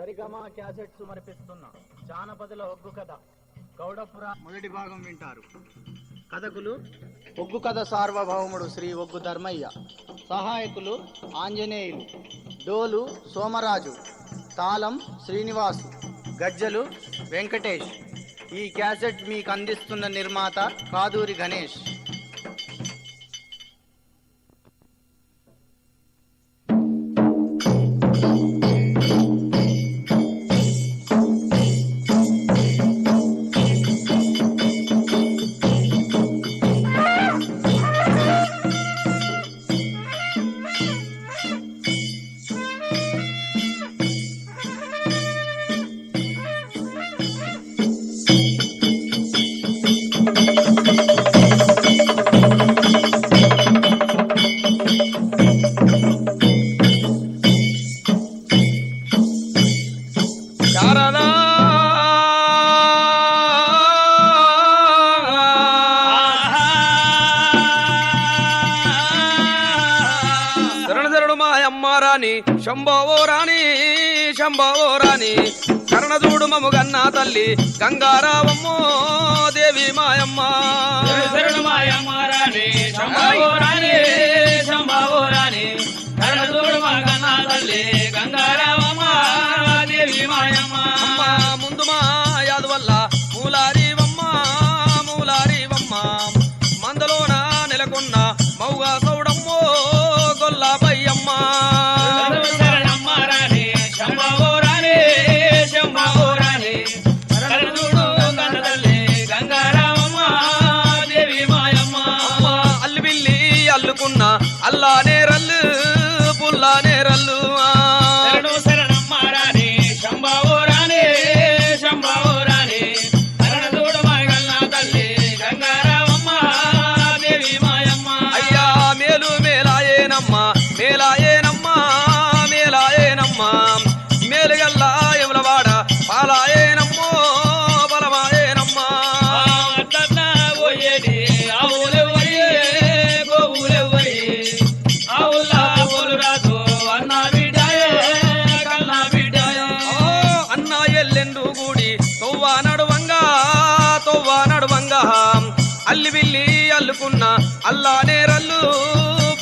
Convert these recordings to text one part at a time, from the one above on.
సరిగమ cassettes సమర్పిస్తున్న జానపదుల ఒగ్గు కథ గౌడపుర మొదటి భాగం వింటారు. కథకులు ఒగ్గు కథ సార్వభౌముడు శ్రీ ఒగ్గు ధర్మయ్య, సహాయకులు ఆంజనేయులు, డోలు సోమరాజు, తాళం శ్రీనివాసు, గజ్జలు వెంకటేష్. ఈ క్యాసెట్ మీకు అందిస్తున్న నిర్మాత కాదూరి గణేష్. శంభవో రాణి శంభవో రాణి కర్ణదూడు మముగన్నా తల్లి గంగారావమ్మో దేవి మాయమ్మ. శరణు మాయమ్మ రాణి శంభవో రాణి శంభవో రాణి కర్ణదూడు మముగన్నా తల్లి గంగారావమ్మ దేవి మాయమ్మ. ముందు మా యాదు వల్ల మూలారీవమ్మ మూలారీవమ్మ మందలోన నెలకొన్న మౌగా సౌడమ్మో గొల్లబయ్యమ్మ. అల్లా నేరల్లు పుల్లా నేరల్లు శరణమ్మ రాణి శంభవో రాణి శంభవో రాణి కర్ణదూడు మగన్నా తల్లి గంగారావమ్మ దేవి మాయమ్మ. అయ్యా మేలు మేలాయేనమ్మ మేలాయేనమ్మ మేలాయేనమ్మ మేలుగల్లా ఎములవాడ పాలాయేనమ్మో బలమాయేనమ్మ. పోయేది ఆవులెవ్వరి గోవులెవ్వరి ఆవులా రాదు అన్న బిడ్డాయే కన్నా బిడ్డాయే. అన్న ఎల్లెండు గూడి తొవ్వ నడువంగా అల్లి బిల్లి అల్లుకున్న అల్లా నేరల్లు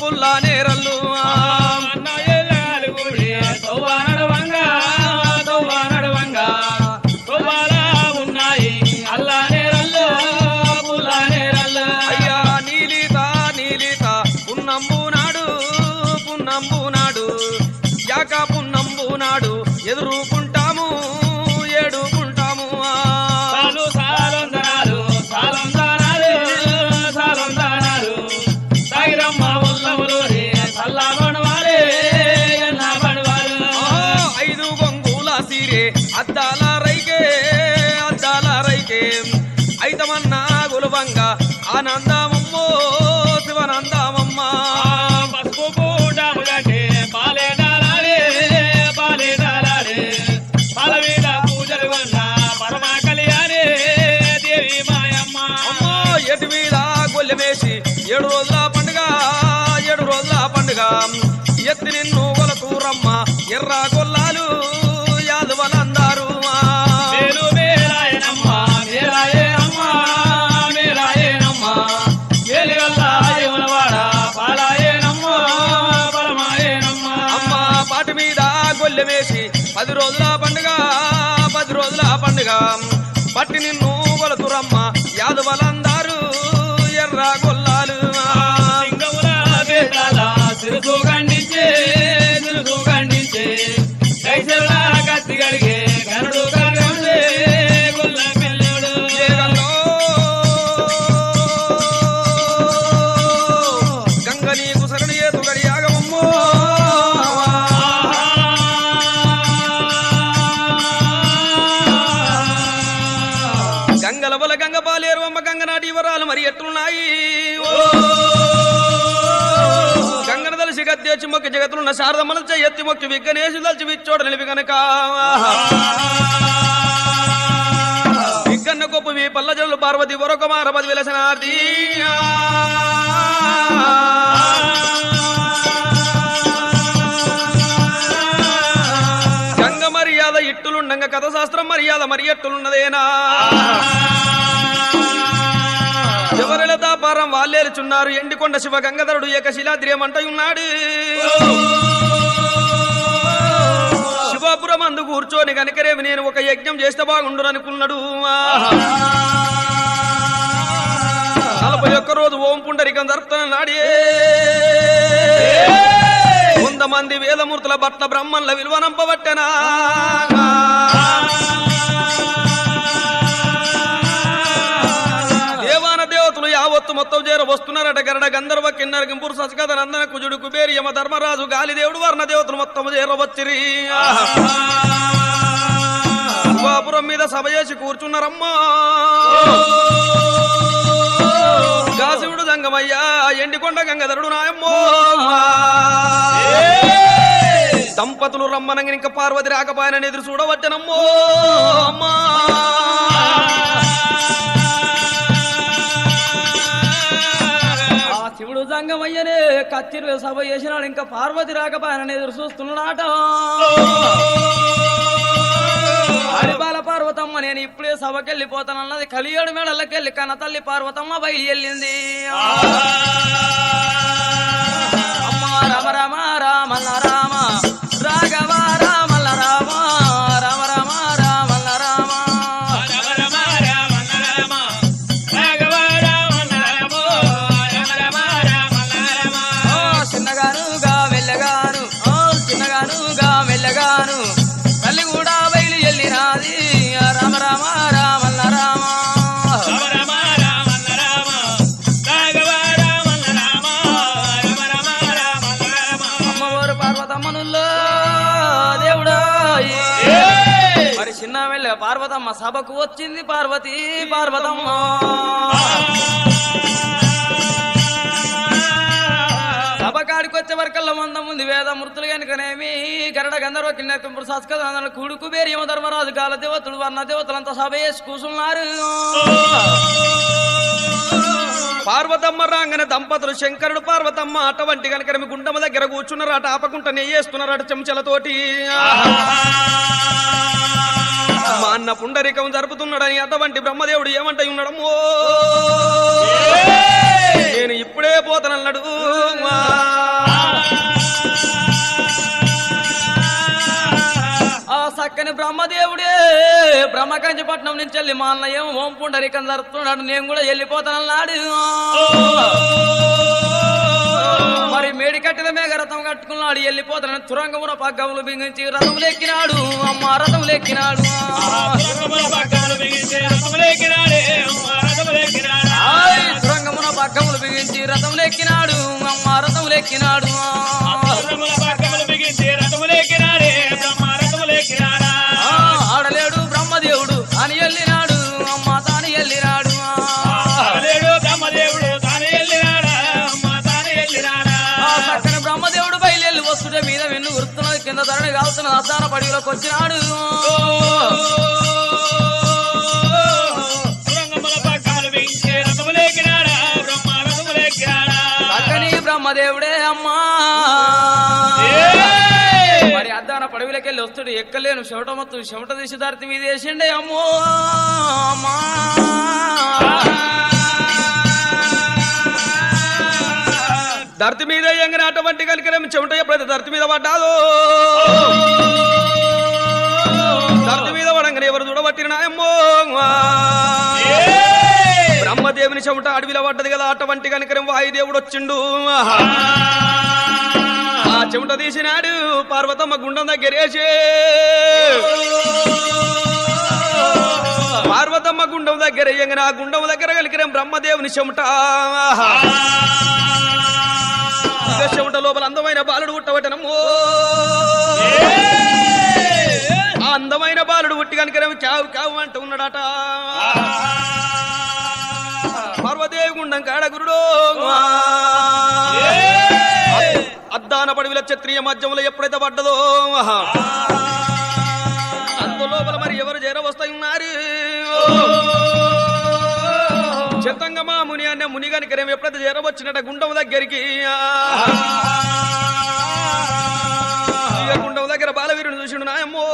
పుల్లా నేరల్లు అన్న ఎల్లాలు గుడి తొవ్వ నడువంగా తొవ్వలా ఉన్నాయి అల్లా నేరల్లు పుల్లా నేరల్లు. అయ్యా నీలిత పున్నంబు నాడు యాక పున్నంబు నాడు ఎదురుకుంటాము ఏడుకుంటాము. సాలొందనాలు సాగిరమ్మ ఉల్లములోని చల్లా పడవాలే ఎన్నా పడవాలు. 5 గొంగుల సీరే అద్దాల రైకే ఐతమన్నా గులువంగా ఆనందమమ్మో శివనందమమ్మ. పసుపు పూటము గంటే పాలే డాలాడే పాల మీద పూజలు వల్ల పరమ కళ్యాణే దేవి మాయమ్మ. ఎటు మీద గొల్లెమేసి 7 రోజుల పండుగ ఎత్తి నిన్ను గొలతూరమ్మ ఎర్ర గొల్లాలు యాదవలందారు. మేలు మేలాయనమ్మ మేలాయేనమ్మ మేలుగల్లా యమునవాడ పాలాయేనమ్మ బలమాయేనమ్మ. అమ్మ పాటి మీద గొల్లెమేసి 10 రోజుల పండుగ పట్టి నిన్ను గొలతూరమ్మ యాదవలందారు ఎర్ర గొల్లాలు. సింగముల బేతాల సిరుసు ఖండించే కైసలా కత్తి గడిగే గరుడు కరగండే గొల్ల పిల్లడు. గంగ నీకు శరణి ఏతు గడియాగమమ్మో గంగల బల గంగ పాలేరువమ్మ గంగ నాటి వరాలు మరి ఎట్లున్నాయి. గంగన దలిసి గద్దెచ్చి మొక్కి జగత్తులున్న శారదమ్మల ఎత్తి మొక్కి విగ్గనేసి దలిచి విచ్చోడ నిలిపి గనక విగ్గన్న గొప్ప మీ పల్ల జల్లు పార్వతి వరొక మారపది విలసనార్థి. ఇంకా కథ శాస్త్రం మర్యాద మరి ఎట్టున్నదేనా ఎవరెల దాపారం వాళ్ళేలుచున్నారు ఎండికొండ శివ గంగాధరుడు ఏకశిలాద్రియమంటయున్నాడు శివాపురం అందు కూర్చొని కనుకరేమి నేను ఒక యజ్ఞం చేస్తే బాగుండు అనుకున్నాడు 41 రోజు ఓం పుండరికం జరుపుతున్నాడే 100 మంది వేదమూర్తుల భట్ల బ్రహ్మన్ల విలువనంపబట్టెనా దేవాన దేవతలు యావత్తు మొత్తం చేర వస్తున్నారట గరడ గంధర్వ కిన్నర గింపురు సస్కథ నందన కుజుడు కుబేరి యమ ధర్మరాజు గాలిదేవుడు వర్ణ దేవతలు మొత్తం చేర వచ్చిరి శివాపురం మీద సభ చేసి కూర్చున్నారమ్మా శివుడు దంగమయ్యా ఎండికొండ గంగాధరుడు నాయమ్మో దంపతులు రమ్మనంగా ఇంకా పార్వతి రాకపోయానని ఎదురు చూడవచ్చనమ్మో అమ్మా శివుడు సంగమయ్యనే కత్తిరు సభ చేసినాడు ఇంకా పార్వతి రాకపోయానని ఎదురు చూస్తున్నాట హరిబాల పార్వతమ్మ నేను ఇప్పుడే సభకెళ్ళిపోతానన్నది కలియేడు మేడలకెళ్ళి కన్న తల్లి పార్వతమ్మ బయలు వెళ్ళింది అమ్మ రమ రమ రామల్ల రామ రాఘవ రామల్ల రామ రమ రమ రామల్ల రామ చిన్నగానుగా వెళ్ళగాను చిన్నగానుగా వెళ్ళగాను తల్లి కూడా బయలు వెళ్ళినాది రామ రామ రామల్ల రామ అమ్మవారు పార్వతమ్మనుల్లో దేవుడా మరి చిన్న వెళ్ళ పార్వతమ్మ సభకు వచ్చింది పార్వతి పార్వతమ్మ సభకాడికి వచ్చే వరకల్లా 100 మంది వేదమూర్తులు కనుకనేమి గరడ గంధర్వ కిన్నెప్పుడు సస్కథ కూడుకు బేరి యమ ధర్మరాజు గాల దేవతలు వర్ణ దేవతలంతా సభ వేసి కూర్చున్నారు పార్వతమ్మ రాగానే దంపతులు శంకరుడు పార్వతమ్మ అటువంటి కనుక గుండమ్మ దగ్గర కూర్చున్నారట ఆపకుంట నెయ్యేస్తున్నారట చెంచలతోటి మా అన్న పుండరికం జరుపుతున్నాడని అటువంటి బ్రహ్మదేవుడు ఏమంటాయి ఉన్నాడమ్మో నేను ఇప్పుడే పోతానన్నాడు ఆ చక్కని బ్రహ్మదేవుడే బ్రహ్మకంచిపట్నం నుంచి వెళ్ళి మా అన్న ఏమో ఓం పుండరికం జరుపుతున్నాడు నేను కూడా వెళ్ళిపోతానన్నాడు మరి మేడి కట్టిన మేఘ రథం కట్టుకున్నాడు వెళ్ళిపోతానని తురంగమున పగ్గములు బిగించి రథములు ఎక్కినాడు అమ్మ రథములు ఎక్కినాడు తురంగమున పగ్గములు బిగించి రథములు ఎక్కినాడు అమ్మ రథములు ఎక్కినాడు ఆడలేడు బ్రహ్మదేవుడు అని వెళ్ళినాడు అమ్మ తాను వెళ్ళినాడు చక్కని బ్రహ్మదేవుడు బయలు వస్తుంటే మీద వెన్ను గుర్తున్నది కింద ధరణి కాల్సిన అద్దాన పడిలోకి వచ్చినాడు చక్కని బ్రహ్మదేవుడే అమ్మా మరి అద్దాన పడవిలోకెళ్ళి వస్తుడు ఎక్కలేను చెమట చెమట తీసి దారితి మీద వేసిండే అమ్మో అమ్మా ధర్తి మీద ఎంగన అటువంటి కనుక చెమట ఎప్పుడైతే ధర్తి మీద పడ్డాదో ధర్తి మీద పడంగానే ఎవరు చూడబట్టిన నాయమ్మో బ్రహ్మదేవుని చెమట అడవిలో పడ్డది కదా అటువంటి కనుక వాయుదేవుడు వచ్చిండు ఆ చెమట తీసినాడు పార్వతమ్మ గుండం దగ్గరేసే పార్వతమ్మ గుండం దగ్గర ఎంగన ఆ గుండం దగ్గర కలికిన బ్రహ్మదేవుని చెమట చెమట లోపల అందమైన బాలుడు పుట్టబట్టనమ్మో ఆ అందమైన బాలుడు పుట్టి కనుక చావు కావు అంటూ ఉన్నాడట పార్వదేవి గుండం కాడ గురుడో అద్దాన పడివిల క్షత్రియ మధ్యంలో ఎప్పుడైతే పడ్డదో అందులోపల మరి ఎవరు చేరవస్తాయున్నారు చతంగమా ముని అనే ముని కనుక ఎప్పుడైతే చేరవచ్చినట గుండం దగ్గరికి గుండం దగ్గర బాలవీరుని చూసిండు నాయమ్మో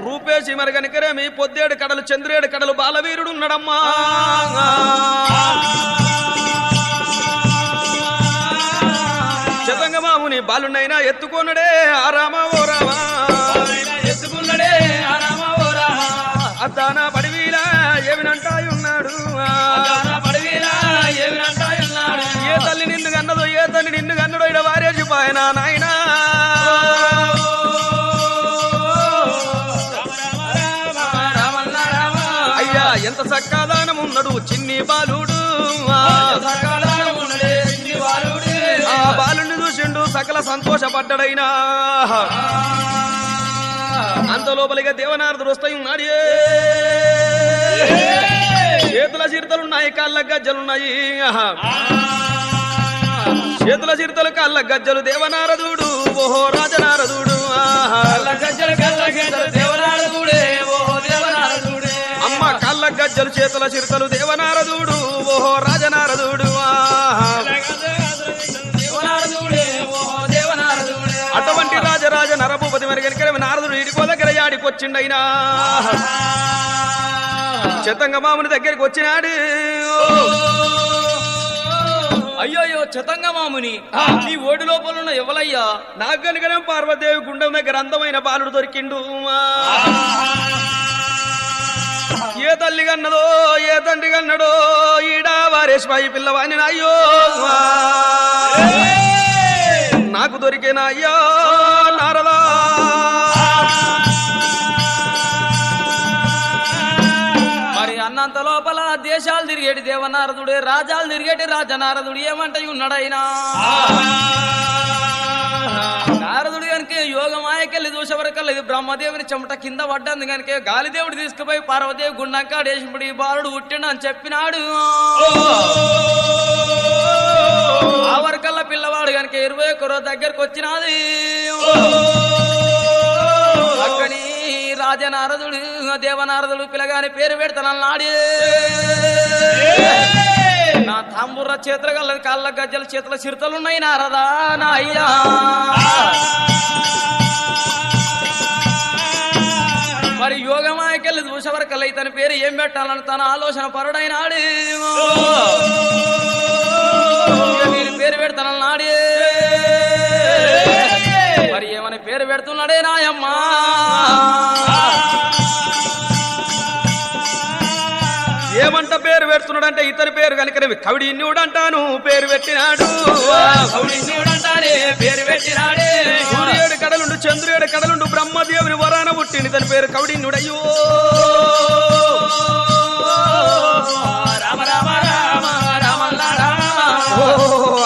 రూపేసి మరి కనుకరేమి పొద్దేడు కడలు చంద్రేడు కడలు బాలవీరుడు ఉన్నాడమ్మా చతంగమాముని బాలునైనా ఎత్తుకున్నాడే ఆ రామ ఓ రామా ఎత్తుకున్నాడే ఆ రామ ఓ రామ అద్దాన పడివీలా ఏమినంటాయున్నాడు పడవీరా ఏమినంటాయున్నాడు ఏ తల్లి నిన్ను కన్నదో ఏ తల్లి నిన్ను కన్నడో ఇడ వారేసి పాయనా నాయనా అయ్యా ఎంత సక్కాదానం ఉన్నాడు చిన్ని బాలుడు ఆ బాలుని చూసిండు సకల సంతోషపడ్డాడైనా అంత లోపలిగా దేవనారదుడు వస్తాయి ఉన్నాడు చేతుల చిరుతలున్నాయి కాళ్ళ గజ్జలున్నాయి చేతుల చిరుతలు కాళ్ళ గజ్జలు దేవనారదుడు ఓహో రాజనారదుడు అమ్మ కాళ్ళ గజ్జలు చేతుల చిరుతలు దేవనారదుడు ఓహో రాజనారదుడు అటువంటి రాజరాజ నరభూపతి మరి కనుక నారదుడు ఇడికో దగ్గర యాడికొచ్చిండైనా చతంగమాముని దగ్గరికి వచ్చినాడు అయ్యో చతంగమాముని నీ ఓడి లోపల ఉన్న ఎవలయ్యా నాకు కనుక పార్వదేవి గుండం దగ్గర అందమైన బాలుడు దొరికిండు ఏ తల్లి కన్నదో ఏ తండ్రి కన్నడో ఈడా వారేసిపాయి పిల్లవాణి అయ్యో నాకు దొరికేనా అయ్యో నారదా మరి అన్నంత లోపల దేశాలు తిరిగేటి దేవనారదుడే రాజాలు తిరిగేటి రాజనారదుడు ఏమంటే ఉన్నాడైనా నారదుడు కనుక యోగమాయకెళ్ళి చూసేవరకల్లా ఇది బ్రహ్మదేవుని చెమట కింద పడ్డంది కనుక గాలిదేవుడు తీసుకుపోయి పార్వదేవి గుండంకాడేసినప్పుడు ఈ బాలుడు పుట్టిండు అని చెప్పినాడు ఆ వరకల్లా పిల్లవాడు కనుక 21 రోజు దగ్గరకు వచ్చినది అక్కడి రాజనారదుడు దేవనారదుడు పిల్లగాని పేరు పెడతానన్నాడు నా తాంబూర చేతుల గల్లది కాళ్ళ గజ్జల చేతుల చిరుతలున్నాయి నారదా నా అయ్యా మరి యోగమాయకెళ్ళి చూసేవరకల్లా ఇతని పేరు ఏం పెట్టాలని తన ఆలోచన పరుడైనాడు నేను పేరు పెడతానన్నాడు మరి ఏమని పేరు పెడుతున్నాడే నాయమ్మా ఏమంట పేరు పెడుతున్నాడంటే ఇతని పేరు కనుక కవిడిన్యుడు అంటాను పేరు పెట్టినాడు పేరు పెట్టినాడే సూర్యుడు కడలుండు చంద్రుడు కడలుండు బ్రహ్మదేవుని వరాన పుట్టింది ఇతని పేరు కవిడిన్యుడయ్యో రామ రామ రామ రామ రామ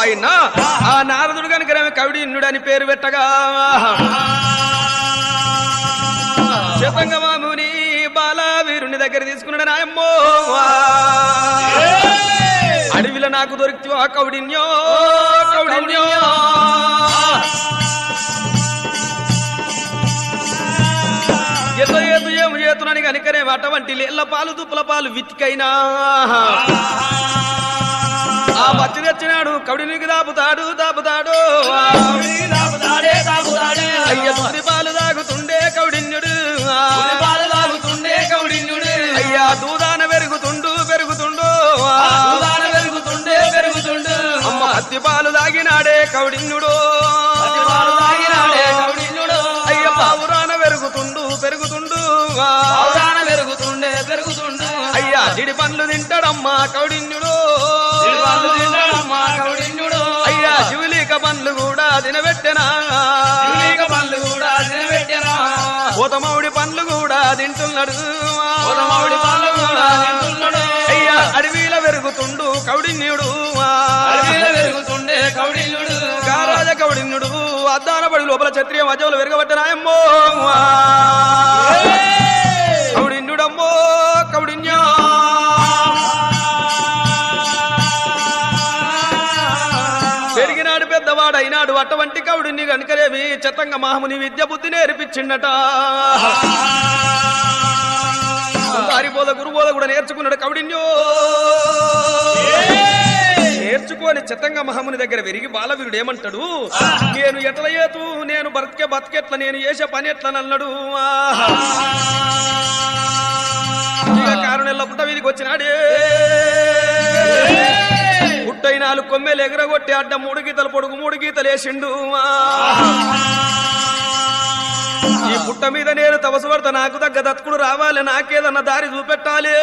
అయినా ఆ నారదుడు కనుక కవిడిన్యుడు అని పేరు పెట్టగా చతంగమాముని బాలవీరుని దగ్గర తీసుకున్నాడు నాయమ్మో అడవిలో నాకు దొరికితే ఆ కౌడిన్యో కౌడిన్యో ఎత్తు ఏమి చేతున్నాను కనుకనే అటువంటి నీళ్ళ పాలు దుప్పుల పాలు వితికైనా ఆ పత్తి తెచ్చినాడు కౌడినికి దాపుతాడు అయ్య దుడి పాలు తాగుతుండే కౌడిన్యుడు అయ్యా దూదాన పెరుగుతుండు అమ్మ పత్తి పాలు తాగినాడే కౌడిన్యుడు అయ్య పావురాన పెరుగుతుండు అయ్యా జిడి పండ్లు తింటాడమ్మా కౌడిన్యుడు అయ్యా శివులిక పండ్లు కూడా తినబెట్టెనా పోతమౌడి పండ్లు కూడా తింటున్నాడు అయ్యా అడవిల పెరుగుతుండు కౌడిన్యుడు రాజ కౌడిన్యుడు అద్దాన పడి లోపల క్షత్రియ మధ్యలో వెరగబట్టనాయమ్మో కౌడిన్యుడమ్మో కౌడిన్యా పెరిగినాడు పెద్దవాడైనాడు అటువంటి కౌడిని కనుకరేమి చతంగ మహాముని విద్య బుద్ధి నేర్పించిండట పారిపోద గురుబోధ కూడా నేర్చుకున్నాడు కౌడిన్యో నేర్చుకో ఎత్తుకొని చిత్తంగా మహాముని దగ్గర విరిగి బాలవీరుడు ఏమంటాడు, నేను ఎట్ల ఏతు, నేను బతికెట్ల, నేను చేసే పని ఎట్లా అన్నాడు. ఇక కారణెల్ల పుట్ట వీధికి వచ్చినాడే, పుట్టై 4 కొమ్మెలు ఎగరగొట్టి అడ్డ 3 గీతలు పొడుగు 3 గీతలు వేసిండు. ఈ పుట్ట మీద నేను తపసు పడతా, నాకు తగ్గ దత్తుకుడు రావాలి, నాకేదన్న దారి చూపెట్టాలి.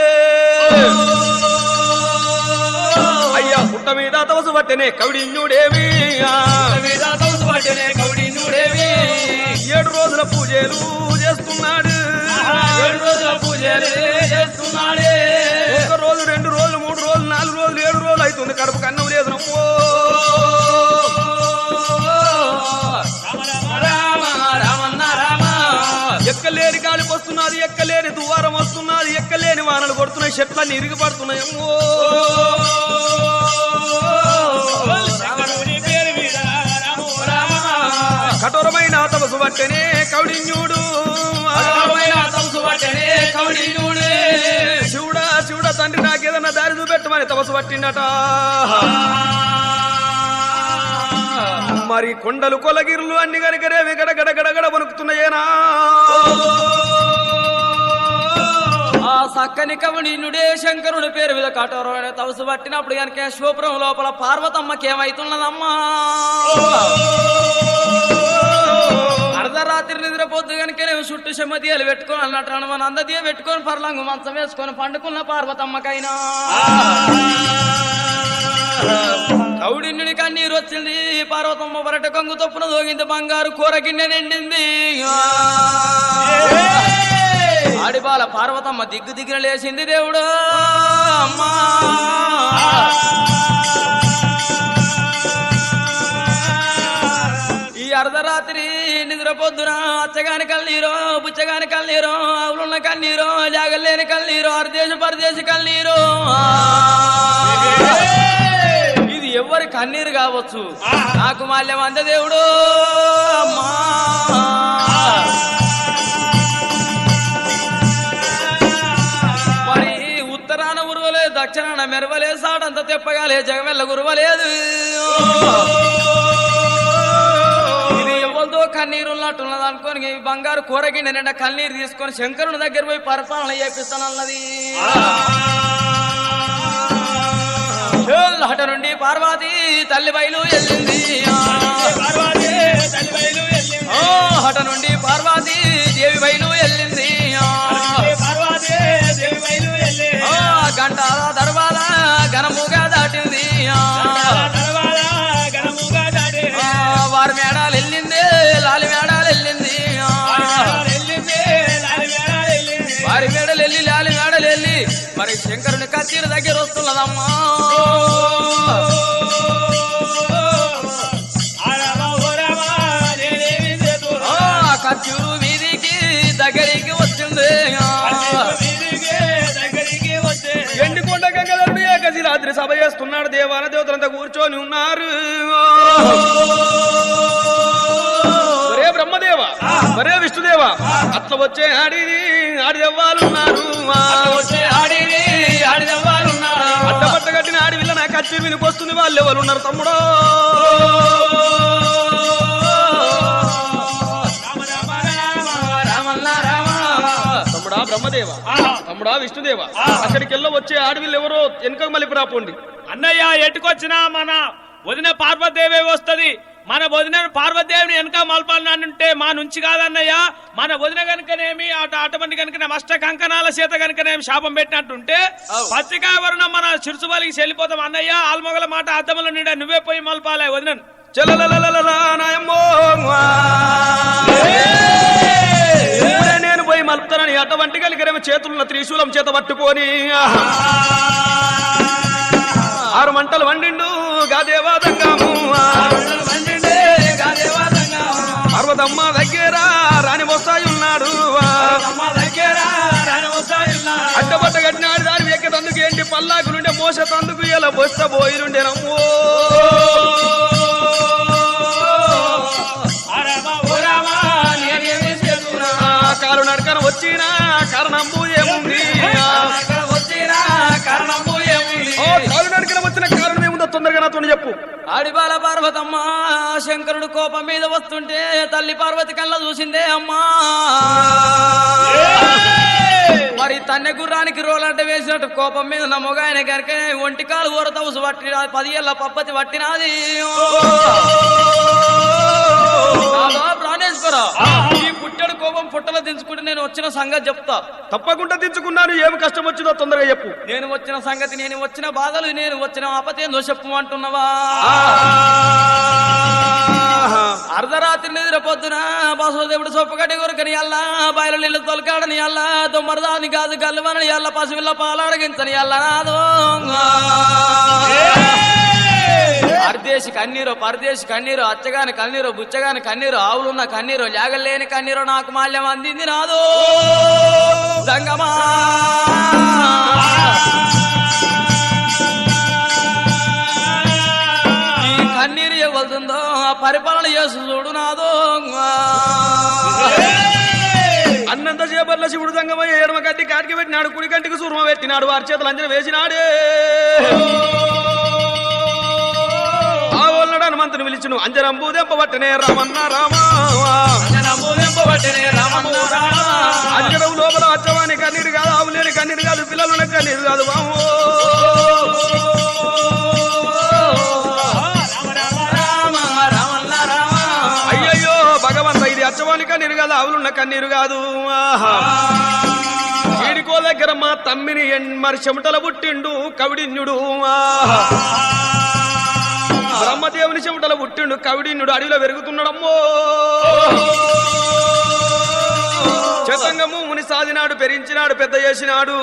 అయ్యా పుట్ట మీద తపసు పట్టనే కవిడిన్యుడేమి, 7 రోజుల పూజలు చేస్తున్నాడు. 7 రోజుల పూజలు చేస్తున్నాడే. 1 రోజు 2 రోజులు 3 రోజులు 4 రోజులు 7 రోజులు అవుతుంది, కడుపు కన్నం లేదు. నమ్మో ఎక్కలేని గాలికి వస్తున్నది, ఎక్కలేని దువారం వస్తున్నది, ఎక్కలేని వానలు కొడుతున్నాయి, చెట్లన్నీ ఇరిగి పడుతున్నాయి. కఠోరమైన తపసు పట్టనే కౌడిన్యుడు, శివుడా శివుడా తండ్రి నాకేదన్నా దారి చూపెట్టమని తపసు పట్టిండట. మరి కొండలు కొలగిరులు అన్ని కనుకరేవి గడగడగడగడ వణుకుతున్నాయేనా. ఆ సక్కని కవుడినుడే శంకరుడి పేరు మీద కఠోరమైన తపసు పట్టినప్పుడు కనుక శివపురం లోపల పార్వతమ్మకి ఏమైతున్నదమ్మా. అర్ధరాత్రి నిద్రపోద్దు కనుక చుట్టూ చెమ్మదియాలు పెట్టుకొని అన్నట్టు మన అందదియ పెట్టుకొని పర్లంగు మంచం వేసుకొని పండుకున్న పార్వతమ్మకైనా కౌడిన్యుడి కన్నీరు వచ్చింది. పార్వతమ్మ పరట కొంగు తప్పున దోగింది, బంగారు కూర గిన్నె నిండింది. ఆడిబాల పార్వతమ్మ దిగ్గు దిగ్గున లేచింది. దేవుడు అమ్మా ఈ అర్ధరాత్రి నిద్ర పొద్దున అచ్చగాని కన్నీరో బుచ్చగాని కన్నీరో అవులున్న కన్నీరో జాగలేని కన్నీరో అర్దేశ పరదేశి కన్నీరో. ఇది ఎవరి కన్నీరు కావచ్చు, నాకు మాల్యం అంద దేవుడు అమ్మా. మరి ఉత్తరాన ఉరవలేదు, దక్షిణాన మెరవలేదు, సాడంత తెప్పగాలే, జగమెల్ల గురవలేదు. ఇది ఎవరిదో కన్నీరు ఉన్నట్టున్నది అనుకోని బంగారు కూరగిన్నె నిండా కన్నీరు తీసుకొని శంకరుని దగ్గర పోయి పరిపాలన చేపిస్తానన్నది. హట నుండి పార్వతి తల్లి బయలు వెళ్ళింది. హట నుండి పార్వతి దేవి బయలు వెళ్ళింది. గంటాల దర్వాల ఘనముగా దాటింది. వారి మేడాలు వెళ్ళింది, లాలి మేడాలు వెళ్ళింది. వారి మేడలు వెళ్ళి లాలి మేడలు వెళ్ళి మరి శంకరుని కత్తిరి దగ్గర వస్తున్నదమ్మా. కత్తిరు వీధికి దగ్గరికి వచ్చింది. ఎండికొండ గంగధరుడు ఏకసి రాత్రి సభ చేస్తున్నాడు. దేవాన దేవతలంతా కూర్చొని ఉన్నారు. మరే బ్రహ్మదేవ మరే విష్ణుదేవ అట్లా వచ్చే ఆడిదెవ్వాలున్నారు. అడ్డపట్ట కట్టిన ఆడివిల్ల నా కత్తి వినికి వస్తుంది. వాళ్ళు ఎవరు ఉన్నారు తమ్ముడో? తమ్ముడా బ్రహ్మదేవ, తమ్ముడా విష్ణుదేవ, అక్కడికి వెళ్ళ వచ్చే ఆడవిల్లు ఎవరో వెనుక మలిపి రాపోండి. అన్నయ్య ఎటుకొచ్చినా మన వదిన పార్వతీదేవి వస్తది. మన వదిన పార్వతీదేవిని వెనక మలపాలంటే మా నుంచి కాదన్నయ్య. మన వదిన కనుకనేమి అటువంటి కనుక అష్ట కంకణాల చేత కనుకనేమి శాపం పెట్టినట్టుంటే పత్రికావరణం మన చిరుసు బలికి చెల్లిపోతాం అన్నయ్య. ఆల్మొగల మాట అద్దముల నిండా నువ్వే పోయి మలపాలే వదిన. నేను పోయి మలుపుతానని అటువంటి కలిగిరేమో చేతులున్న త్రిశూలం చేత పట్టుకొని 6 మంటలు వండిండు గాదేవాదంగాము. పర్వతమ్మ దగ్గర రాని వస్తాయి ఉన్నాడు. అడ్డబట్ట కట్టినాడు దాని ఎక్కతందుకు ఏంటి పల్లాకులుండే మోస తందుకు ఇలా బొస్త పోయిలుండే నమ్మో. కాలు నడకన వచ్చినా కారణంబు ఏముంది? కాలు నడకన వచ్చిన కారణం ఏముందో తొందరగా నాతో చెప్పు. చెప్పు. ఆడిబాల పార్వతమ్మ శంకరుడు కోపం మీద వస్తుంటే తల్లి పార్వతి కళ్ళ చూసిందే అమ్మా. మరి తన్నె గుర్రానికి రోలంట వేసినట్టు కోపం మీద నా మొగాయన గరిక ఒంటికాలు ఊరతవుసు పట్టి 10 ఏళ్ల పప్పతి పట్టినాది. ప్రాణేశ్వర ఈ పుట్టెడు కోపం పుట్టలో దించుకుంటే నేను వచ్చిన సంగతి చెప్తా. తప్పకుండా దించుకున్నాను. ఏమి కష్టం వచ్చిందో తొందరగా చెప్పు. నేను వచ్చిన సంగతి, నేను వచ్చిన బాధలు, నేను వచ్చిన ఆపతేందో చెప్పమంటున్నావా? అర్ధరాత్రి నిద్ర పొద్దున బసవదేవుడు సొప్పగడ్డి కొరకని అల్లా, బయలు నీళ్ళు తొలకాడని అల్లా, దొమ్మరదాని కాదు గల్లువనని అల్ల, పశువుల పాలడగించని అల్లనాదో. పరదేశి కన్నీరు, పరదేశి కన్నీరు, అచ్చగాని కన్నీరు, బుచ్చగాని కన్నీరు, ఆవులున్న కన్నీరు, లేగలేని కన్నీరు నాకు మాల్యం అందింది నాదో సంగమా. ఈ కన్నీరు ఇవ్వతుందో పరిపాలన చేసు చూడు నాదో. అన్నంత చేపర్ల శివుడు సంగమయ్య ఎడమ కట్టి కాటికి పెట్టినాడు, కుడి కంటికి సూర్మ పెట్టినాడు, వారి చేతులు అంజన వేసినాడే. హనుమంతుని పిలిచును అంజనంబు దెంపబట్టనే రామన్న రామా, అంజనం లోపల అచ్చవాని కన్నీరు కాదు, ఆవు లేని కన్నీరు కాదు, పిల్లల కన్నీరు కాదు బాము. అయ్యయ్యో భగవంత, ఇది అచ్చవాని కన్నీరు కాదు, ఆవులున్న కన్నీరు కాదు. వీడికో దగ్గర మా తమ్మిని మరి చెమటల పుట్టిండు కవిడిన్యుడు. బ్రహ్మదేవుని చెమటల పుట్టిండు కవిడిన్యుడు, అడవిలో పెరుగుతున్నాడమ్మో. చతంగము ముని సాధినాడు, పెరించినాడు, పెద్ద చేసినాడు.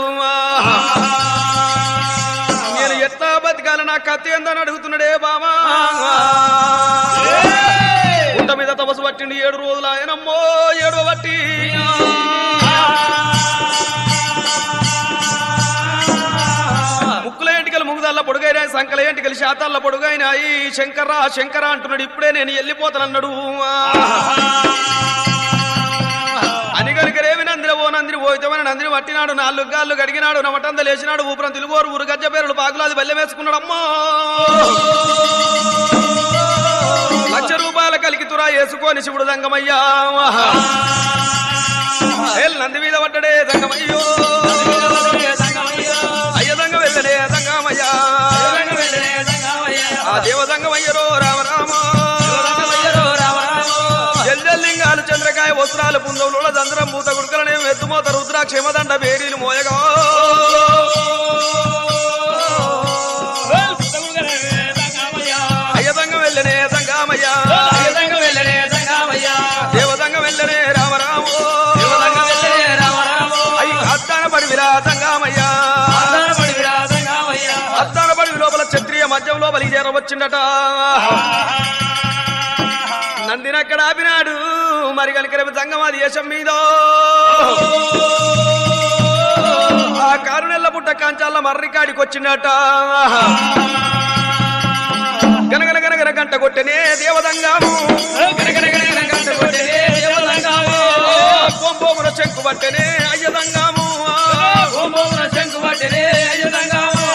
నేను ఎట్లా బతికాల నా కత్తి ఎందని అడుగుతున్నాడే బామా. గుంట మీద తపస్సు పట్టిండు 7 రోజులు ఆయనమ్మో. 7వ బట్టి ముక్కుల ఎంటికలు ముగుదల్ల పొడుగైనాయి, సంకల ఎంటికలు శాతాల పొడుగైనాయి. శంకరా శంకరా అంటున్నాడు, ఇప్పుడే నేను వెళ్ళిపోతానన్నాడు. అని కనుకరేవి నందిని ఓ నందిని పోయితమని నందిని పట్టినాడు, 4 గాళ్ళు గడిగినాడు, నమటంద లేచినాడు, ఊపురం తిలుగోరు ఊరు గజ్జ పేరుడు పాకులాది బల్లె వేసుకున్నాడమ్మా. 1,00,000 రూపాయల కలికితురా వేసుకొని శివుడు దంగమయ్యా నంది మీద పడ్డడే దంగమయ్యో. అయ్య దంగ వెళ్ళనే దంగమయ్యా, ఆ దేవదంగమయ్యరో రామరామ. జల్లింగాలు చంద్రకాయ వస్త్రాలు పుందవుల దంద్రం పూత గుడుకలనే ఎత్తుమోత రుద్రాక్షేమదండ బేరీలు మోయగా. అయ్యదంగ వెళ్ళనే దంగామయ్యా, దేవదంగ వెళ్ళనే రామరామో. అయ్యి అద్దాన పడివిరా దంగామయ్యా, అద్దాన పడివి లోపల క్షత్రియ మధ్యం లోపలికి చేరవచ్చిండట. నందినక్కడ ఆపినాడు, మరి కనుక రేపు దంగమాది దేశం మీద ఆ కారునెల్ల పుట్ట కాంచాల మర్రికాడికి వచ్చిండట. గనగన గనగన గంట కొట్టనే దేవదంగాము, కొంబోమున శంకు పట్టనే అయ్యదంగాము, శంకు పట్టనే అయ్యదంగాము.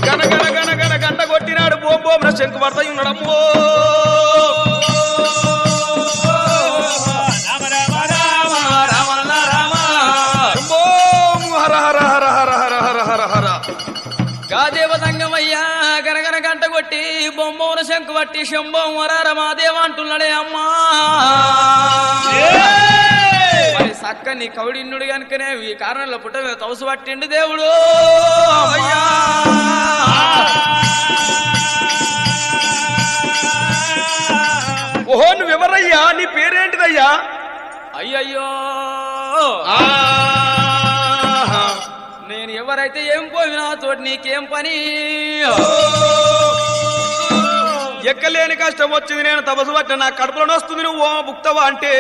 గనగన గనగన గంట కొట్టినాడు, బోంబోమున శంకు పడతాయి ఉన్నాడమ్మో. దేవదంగమయ్యా గనగన గంట కొట్టి బొమ్మన శంకు పట్టి శంభం వరార మాదేవ అంటున్నాడే అమ్మా. సక్కని కవిడిన్నుడు కనుకనే ఈ కారణంలో పుట్ట తౌసు పట్టిండు దేవుడు. ఓహో నువ్వెవరయ్యా, నీ పేరేంటిదయ్యా? అయ్యయ్యో నేను ఎవరైతే ఏం పోయినా తోటి నీకేం పని. ఎక్కలేని కష్టం వచ్చింది, నేను తపస్సు పట్టిన నా కడుపులో వస్తుంది, నువ్వు ఓమ బుక్తవా అంటే.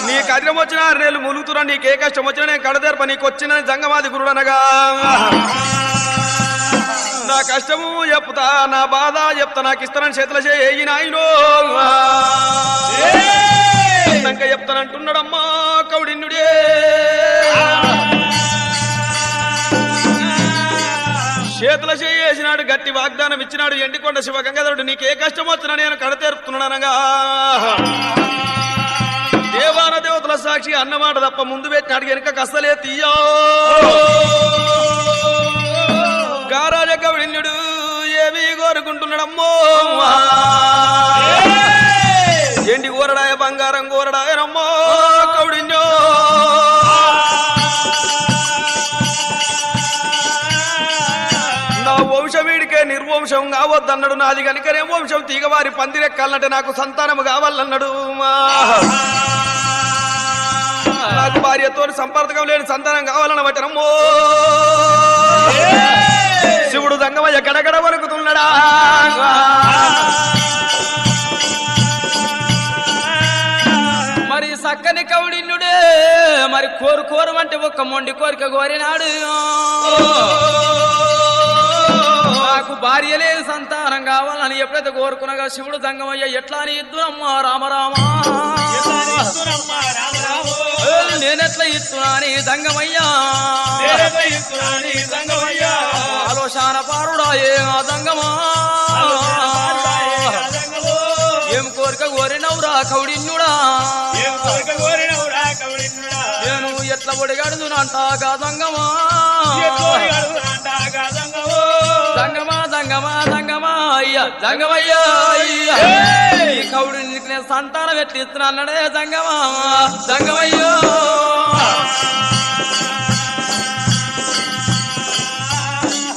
నీ కర్యం వచ్చిన 6 నెలలు ములుగుతున్నా, నీకే కష్టం వచ్చినా నేను కడదేర్ప నీకు వచ్చిన జంగమాది గురుడు అనగా. నా కష్టము చెప్తా, నా బాధ చెప్తా, నాకు ఇస్తానని చేతుల చేయి నాయనో ఇంకా చెప్తానంటున్నాడమ్మా కౌడిన్యుడే. చేతుల చేసినాడు, గట్టి వాగ్దానం ఇచ్చినాడు. ఎండికొండ శివ గంగాధరుడు నీకే కష్టం వచ్చినా నేను కడతేరుతున్నానగా దేవాన దేవతల సాక్షి అన్నమాట తప్ప ముందు పెట్టినాడు వెనుక కస్తలే తీయో గారాజ కవిణ్యుడు ఏమి కోరుకుంటున్నాడమ్మో ఎండి కోరడాయ బంగారం కోరడాయ రమ్మో కౌడిన్యో నా వంశం వీడికే నిర్వంశం కావద్దన్నాడు. నాది కనుకనే వంశం తీగవారి పందిరెక్కాలంటే నాకు సంతానం కావాలన్నాడు. నాకు భార్యతో సంపర్కం లేని సంతానం కావాలన్న బట్టనమ్మో శివుడు దంగమయ్య గడగడ వణుకుతున్నాడా. మరి సక్కని కౌడిన్యుడే మరి కోరుకోరమంటే ఒక్క మొండి కోరిక కోరినాడు. నాకు భార్య లేని సంతానం కావాలని ఎప్పుడైతే కోరుకున్నాగా శివుడు దంగమయ్య ఎట్లా అని ఇద్దునమ్మా రామరామా నేనెట్లా ఇస్తున్నా అని దంగమయ్యా ఆలోచన పారుడా ఏ దంగమా ఏం కోరిక కోరినవురా కౌడిన్యుడా నేను ఎట్లా ఒడిగాడుదునంటాగా దంగమా దంగమా దంగమా దంగమా అయ్యా దంగమయ్యా అయ్యా ఈ కౌడికి నేను సంతానం ఎట్లా ఇస్తున్నాడే దంగమా దంగమయ్యో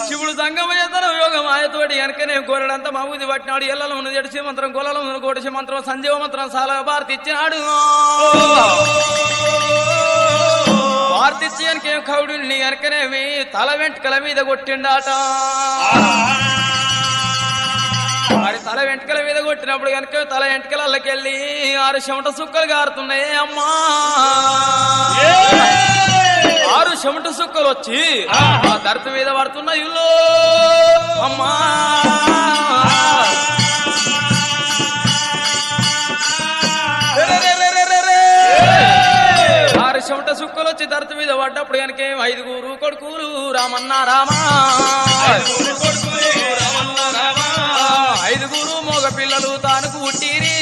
శివుడు దంగమయ్య తన యోగమాయతోటి వెనకనే కోరడంతా మహూది పట్టినాడు. ఎల్లలో ఉన్నది ఎడిసి మంత్రం గొల్లలో ఉన్నది కోడిసి మంత్రం సంజీవ మంత్రం సాల భారతి ఇచ్చినాడు. భారతి ఇచ్చి వెనకే కౌడిని వెనకనేమి తల వెంట్కల మీద కొట్టిండాట. మరి తల వెంట్కల మీద కొట్టినప్పుడు కనుక తల వెంట్కలకెళ్ళి 6 చెమట సుక్కలు గారుతున్నాయి అమ్మా. 6 చెమట సుక్కలు వచ్చి ఆ ధరత మీద పడుతున్నాయి అమ్మా. 6 చెమట సుక్కలు వచ్చి ధరత మీద పడ్డప్పుడు కనుక 5 కొడుకులు రామన్న రామా 5 మోగ పిల్లలు తానుకు పుట్టిరి.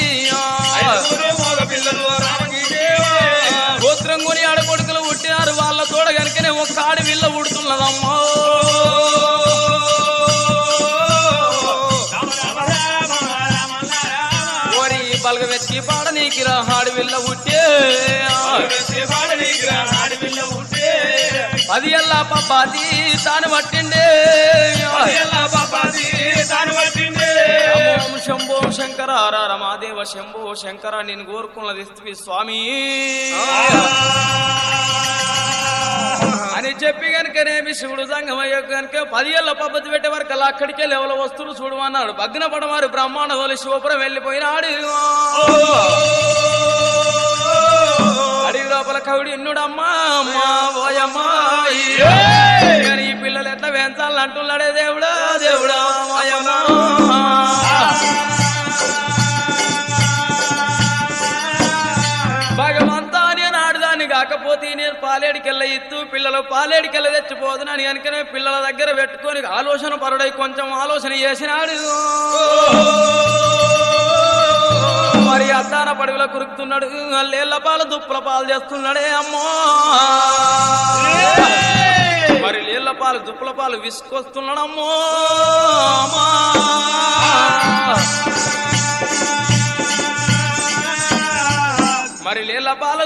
గోత్రం కొని ఆడకొడుకులు పుట్టినారు. వాళ్ళ తోడ కనుకనే ఒక్క ఆడి వీళ్ళ పుడుతున్నదమ్మా. ఓరి బలగ వెచ్చి పాడ నీకిరా ఆడి వీళ్ళ పుట్టే 10 ఏళ్ళ పబ్బాది తాను పట్టిండే శంభో శంకర రమాదేవ శంభో శంకర నేను కోరుకున్నది స్వామి అని చెప్పి కనుకనేమి శివుడు సంగమయ్య కనుక 10 ఏళ్ళ పద్ధతి పెట్టే వరకు అలా అక్కడికే లెవెల వస్తువులు చూడమన్నాడు. భగ్న పడవారు బ్రహ్మాండ హోలి శివపురం వెళ్ళిపోయినాడు. అడిగి లోపల కవుడి ఇన్నుడమ్మా అమ్మా ఓయమ్మా కానీ ఈ పిల్లలు ఎట్లా పెంచాలని అంటున్నాడే దేవుడా దేవుడా ఓయమ్మా. భగవంతా నేను ఆడదాన్ని కాకపోతే నేను పాలేడికెళ్ళ ఇత్తు పిల్లలు పాలేడికెళ్ళ తెచ్చిపోతున్నాను కనుకనే పిల్లల దగ్గర పెట్టుకొని ఆలోచన పరుడై కొంచెం ఆలోచన చేసినాడు. మరి అద్దాన పడుగుల కురుకుతున్నాడు. అల్లేళ్ల పాలు దుప్పుల పాలు చేస్తున్నాడే అమ్మో. మరి నీళ్ల పాలు దుప్పుల పాలు విసుకొస్తున్నాడమ్మో. మరి నీళ్ల పాలు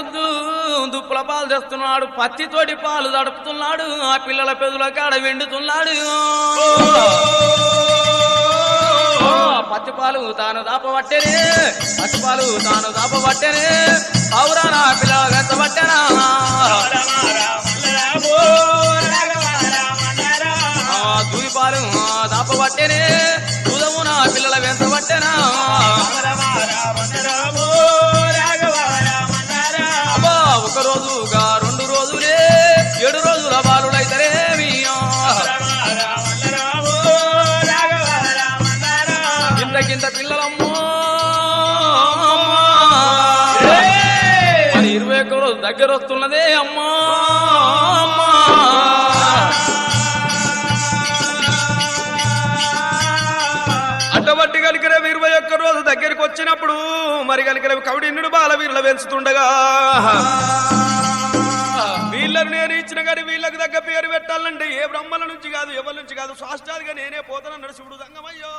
దుప్పుల పాలు తెస్తున్నాడు. పత్తితోటి పాలు తడుపుతున్నాడు. ఆ పిల్లల పెదుల కాడ వెండుతున్నాడు. పత్తి పాలు తాను దాపబట్టేనే పత్తి పాలు తాను దాపబట్టేనే అవురా నా పిల్లల వెంచబట్టేనా దూయి పాలు దాపబట్టేనే ఉదము నా పిల్లల వెంచబట్టేనా అబ్బా 1 రోజుగా 2 రోజులే 7 రోజుల బాలుడైతేనేమి ఇంత పిల్లలమ్మో. మరి 21 రోజు దగ్గర వస్తున్నదే అమ్మా. పెంచుతుండగా వీళ్ళని నేను ఇచ్చిన కానీ వీళ్ళకి దగ్గర పేరు పెట్టాలంటే ఏ బ్రహ్మల నుంచి కాదు ఎవరి నుంచి కాదు సాష్టాదిగా నేనే పోతానన్నాడు శివుడు దంగమయ్యో.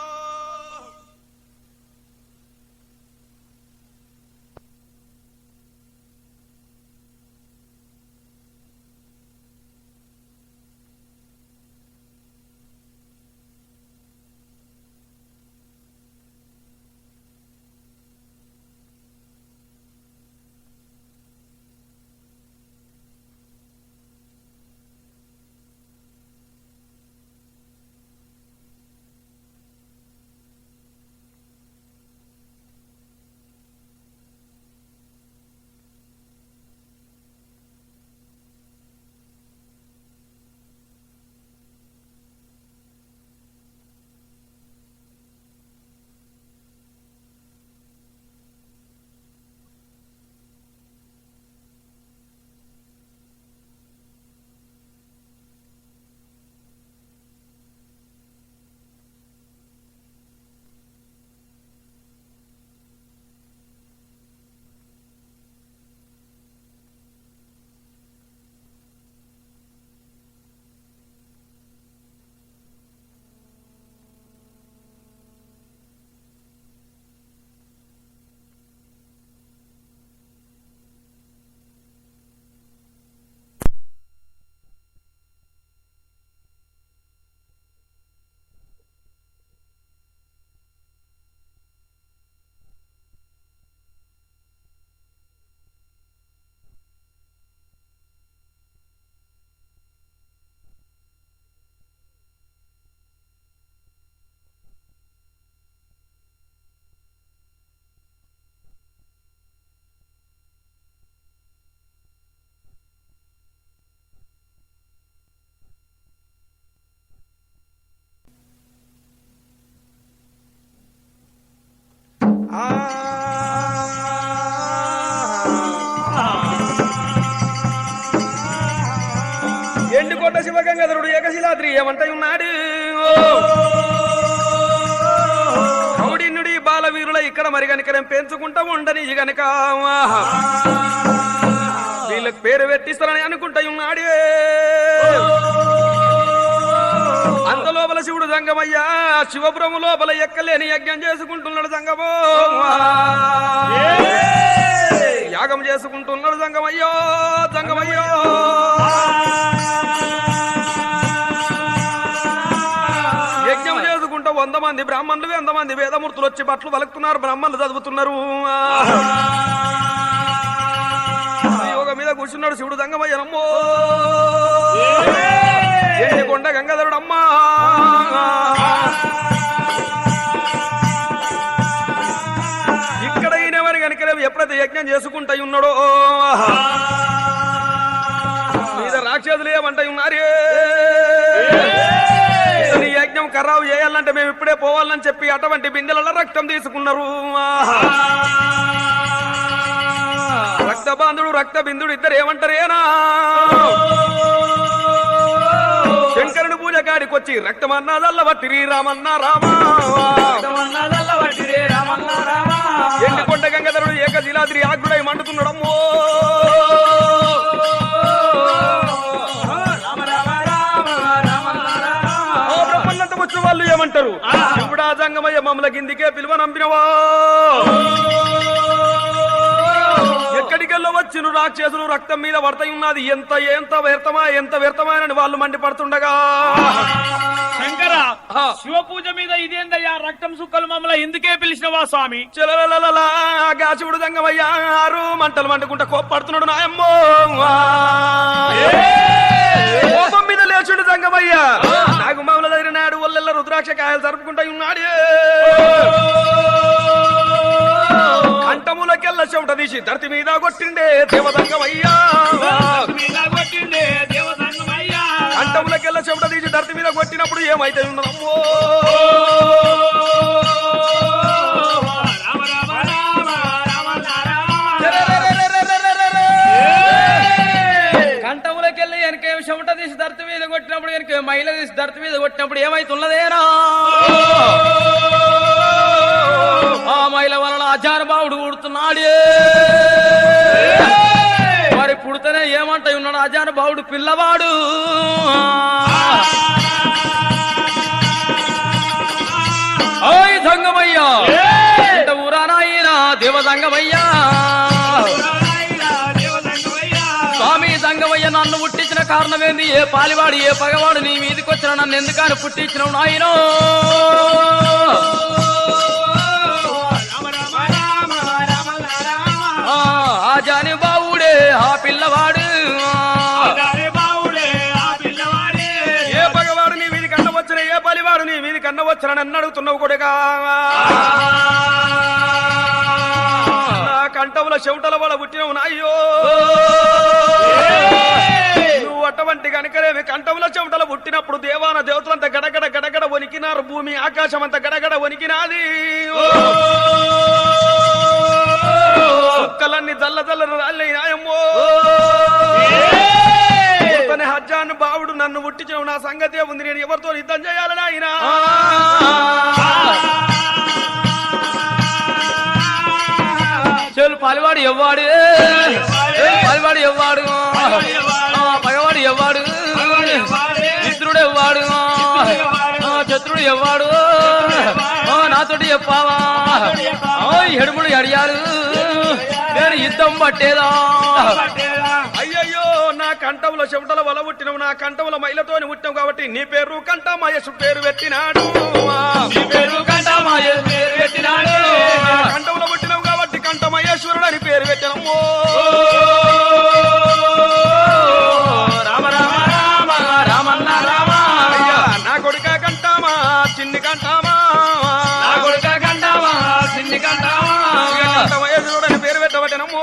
ఎండుకొండ శివగంగాధరుడు ఏకశిలాద్రి ఏమంటై ఉన్నాడు. కౌడిన్నుడి బాలవీరుల ఇక్కడ మరి కనుక పెంచుకుంటా ఉండని గనక వీళ్ళకి పేరు పెట్టిస్తారని అనుకుంటా ఉన్నాడు. అంతలోపల శివుడు జంగమయ్యా శివపురము లోపల ఎక్కలేని యజ్ఞం చేసుకుంటున్నాడు జంగమో, యాగం చేసుకుంటున్నాడు జంగమయ్యో జంగమయ్యో. యజ్ఞం చేసుకుంటూ 100 మంది బ్రాహ్మణులు 100 మంది వేదమూర్తులు వచ్చి బట్టలు పలుకుతున్నారు, బ్రాహ్మణులు చదువుతున్నారు. యోగ మీద కూర్చున్నాడు శివుడు జంగమయ్య నమ్మో. కొండ గంగాధరుడు అమ్మా ఇక్కడ ఈయనవని కనుక ఎప్పుడైతే యజ్ఞం చేసుకుంటా ఉన్నాడో మీద రాక్షసులు ఏమంటాయి ఉన్నారే. ఈ యజ్ఞం ఖరాబు చేయాలంటే మేము ఇప్పుడే పోవాలని చెప్పి అటువంటి బిందెలలో రక్తం తీసుకున్నారు. రక్త బాంధుడు రక్త బిందుడు ఇద్దరు ఏమంటారేనా. శంకరుడు పూజ కాడికి వచ్చి రక్తమన్నాదల్ల వట్టిరి రామన్న రామా, ఎండికొండ గంగాధరుడు ఏకశిలాద్రి ఆగ్రుడై మండుతున్నాడమ్మో. బ్రహ్మలంతా వచ్చిన వాళ్ళు ఏమంటారు, శివుడా జంగమయ్య మమ్మల కిందికే పిలువ నంపినవా. ఎక్కడికెళ్ళో వచ్చిన రాక్షసులు రక్తం మీద పడతాయి ఉన్నది, ఎంత ఎంత వ్యర్థమా ఎంత వ్యర్థమానని వాళ్ళు మండిపడుతుండగా శంకర శివ పూజ మీద ఇదేందయ్యా రక్తం సుక్కలు మమ్మల్ని ఎందుకే పిలిచినవా స్వామి. చలలలలా శివుడు జంగమయ్యారు మంటలు మండుకుంటా కోప్పడుతున్నాడు నాయమ్మో. కోపం మీద లేచుడు జంగమయ్య నాకు మమ్మల్ని దగ్గర నాడు ఒళ్ళెల్ల రుద్రాక్ష కాయలు జరుపుకుంటా ఉన్నాడు. కంఠములకెళ్ళ చెమట తీసి ధరతి మీద కొట్టిండే దేవదంగమయ్యా, కంఠములకెళ్ళ చెమట తీసి ధరతి మీద కొట్టినప్పుడు ఏమైతే ఉన్నదమ్మో. కంఠములకెళ్ళి వెనకేం చెమట తీసి ధరతి మీద కొట్టినప్పుడు వెనక మైల తీసి ధరతి మీద కొట్టినప్పుడు ఏమైతున్నదేనా. ఆ మైల వలన ఆచారబావుడు పుడుతున్నాడే మరి పుడితేనే ఏమంట ఉన్నాడు ఆచారబావుడు పిల్లవాడు ఓయ్ సంగమయ్యా ఊరానాయినా దేవదంగమయ్యా స్వామి సంగమయ్య నన్ను పుట్టించిన కారణమేంది ఏ పాలివాడు ఏ పగవాడు నీ మీదికి వచ్చిన నన్ను ఎందుకని పుట్టించినవు నాయనో ఆజాని బావుడే ఆ పిల్లవాడు ఏ పగవాడు నీ మీది కన్న వచ్చిన ఏ పాలివాడు నీ మీది కన్న వచ్చిన నన్ను అడుగుతున్నావు కొడుకా నా కంఠముల చెవుటల వల్ల పుట్టినవు నాయ్యో నువ్వు అటువంటి కనుకనేమి కంఠముల చెవుటల పుట్టినప్పుడు దేవాన దేవతలంతా గడగడ గడగడ వణికినారు భూమి ఆకాశం అంతా గడగడ వణికినాది చుక్కలన్నీ జల్ల జల్ల రాళ్ళయ్యాయమ్మో హజ్జాను బావుడు నన్ను పుట్టించిన నా సంగతే ఉంది నేను ఎవరితో యుద్ధం చేయాలని ఆయన చెలు పాలివాడు ఎవ్వాడు పాలివాడు ఎవ్వాడు పగవాడు ఎవ్వాడు మిత్రుడు ఎవ్వాడు శత్రుడు ఎవ్వాడు నాతోటి చెప్పావా ఎడుముడు అడిగారు నేను యుద్ధం పట్టేదా అయ్యయ్యో నా కంఠంలో చెమటల వల పుట్టినవు నా కంఠంలో మైలతోని పుట్టినావు కాబట్టి నీ పేరు కంఠమయేసు పేరు పెట్టినాడు కంఠంలో పుట్టినావు కాబట్టి కంఠమయేశ్వరుడు అని పేరు పెట్టినము రామ రామ రామ రామన్న రామ నా కొడుక కంఠమా చిన్ని కంఠమా నా కొడుక కంఠమా చిన్ని కంఠమా కంఠమయేశ్వరుడు అని పేరు పెట్టబట్టినము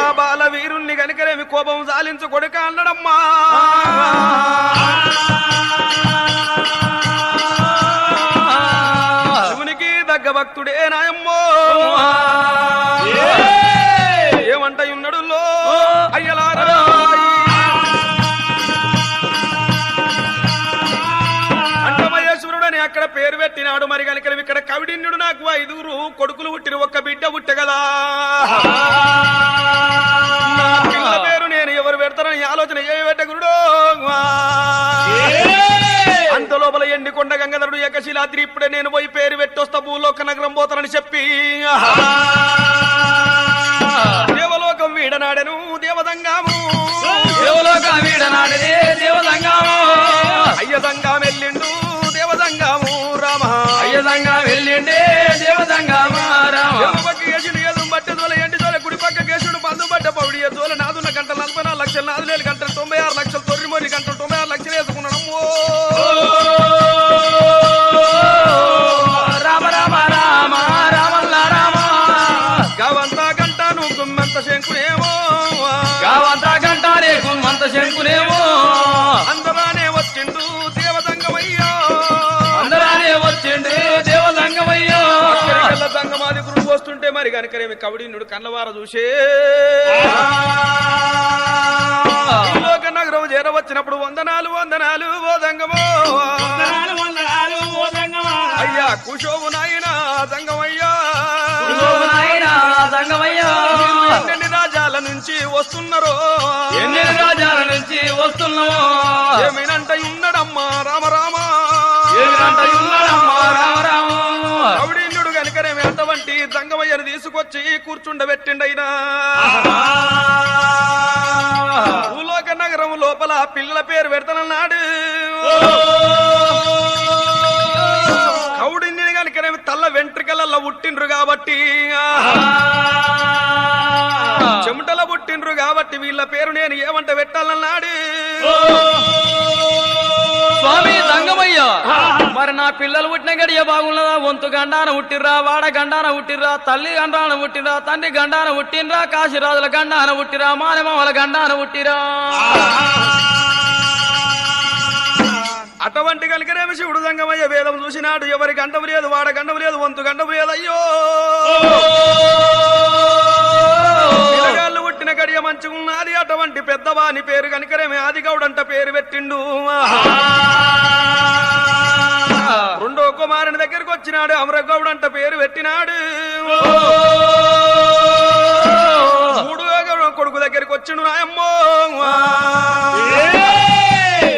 ఆ బాల వీరుణ్ణి కనుకనేమి కోపం సాలించు కొడుక అన్నడమ్మా శివునికి దగ్గ భక్తుడే నాయమ్మో ఏమంట ఉన్నాడు అయ్యలారా అంటమయేశ్వరుడు అని అక్కడ పేరు పెట్టినాడు మరి కనుక ఇక్కడ కవిడిన్యుడు నాకు 5 కొడుకులు పుట్టిన ఒక్క బిడ్డ పుట్టే కదా పిల్ల పేరు నేను ఎవరు పెడతానని ఆలోచన చేయబెట్ట గురుడు అంత లోపల ఎండికొండ గంగాధరుడు ఏకశిలాద్రి ఇప్పుడే నేను పోయి పేరు పెట్టొస్తా భూలోక నగరం పోతానని చెప్పి దేవలోకం వీడనాడెను దేవదంగాము దేవలోకం వీడనాడనే దేవదంగాము అయ్యదంగా వెళ్ళిండు దేవదంగాము రామ అయ్యదంగా వెళ్ళిండే దేవదంగామ రామ పక్క కేసుడు ఏదు బట్టె తోల ఎండి తోల గుడి పక్క కేసుడు పందు బట్ట పౌడి తోల 4 గంటలు 44 లక్షలు 4 గంటలు 96 లక్షలు 9 గంటలు 96 లక్షలు వేసుకున్నాడు రామ రామ రామ రామల్ల రామ గవంతా గంట నువ్వు గుమ్మంత శంకునేమో గావంతా గంటానే గుమ్మంత శంకునేమో అందరానే వచ్చిండు దేవదంగమయ్యా అందరానే వచ్చిండు దేవదంగమయ్యో సంగమాది గురుడు వస్తుంటే మరి కనుకనేమి కవిడిన్నుడు కన్నవార చూసే లోక నగరం చేరవచ్చినప్పుడు వందనాలు ఓ దంగమో అయ్యా కుశోవు నాయన దంగమయ్యా సంగమయ్యా ఎన్ని రాజాల నుంచి వస్తున్నారో ఎన్ని రాజాల నుంచి వస్తున్నావో ఏమైనంట ఉన్నడమ్మా రామ రామ ఏమిటంట ఉన్నాడమ్మా రామ రామ కవిడిన్యుడు కనుకనేమి అటువంటి దంగమయ్యను తీసుకొచ్చి కూర్చుండబెట్టిండైనా భూలోక నగరం లోపల పిల్లల పేరు పెడతానన్నాడు కౌడిని కనుకనేమి తల్ల వెంట్రుకలల్లో పుట్టిండ్రు కాబట్టి చెమటల పుట్టిండ్రు కాబట్టి వీళ్ళ పేరు నేను ఏమంట పెట్టాలన్నాడు స్వామి దంగమయ్య మరి నా పిల్లలు పుట్టిన గడియ బాగున్నదా వంతు గండాన పుట్టిర్రా వాడ గండాన పుట్టిర్రా తల్లి గండాన పుట్టిర్రా తండ్రి గండాన పుట్టినరా కాశీరాజుల గండాన పుట్టిరా మానమామల గండాన పుట్టిరా అటువంటి కనుకనేమి శివుడు దంగమయ్య వేదం చూసినాడు ఎవరి గండం లేదు వాడ గండం లేదు వంతు గండం లేదు అయ్యో పిల్లగాళ్ళు పుట్టిన గడియ మంచిగున్నది అటువంటి పెద్దవాని పేరు కనుకనేమి ఆదిగౌడంట పేరు పెట్టిండు రెండో కుమారుని దగ్గరికి వచ్చినాడు. అమరగౌడ్ అంట పేరు పెట్టినాడు. మూడో కొడుకు దగ్గరికి వచ్చిండు. నాయమ్మో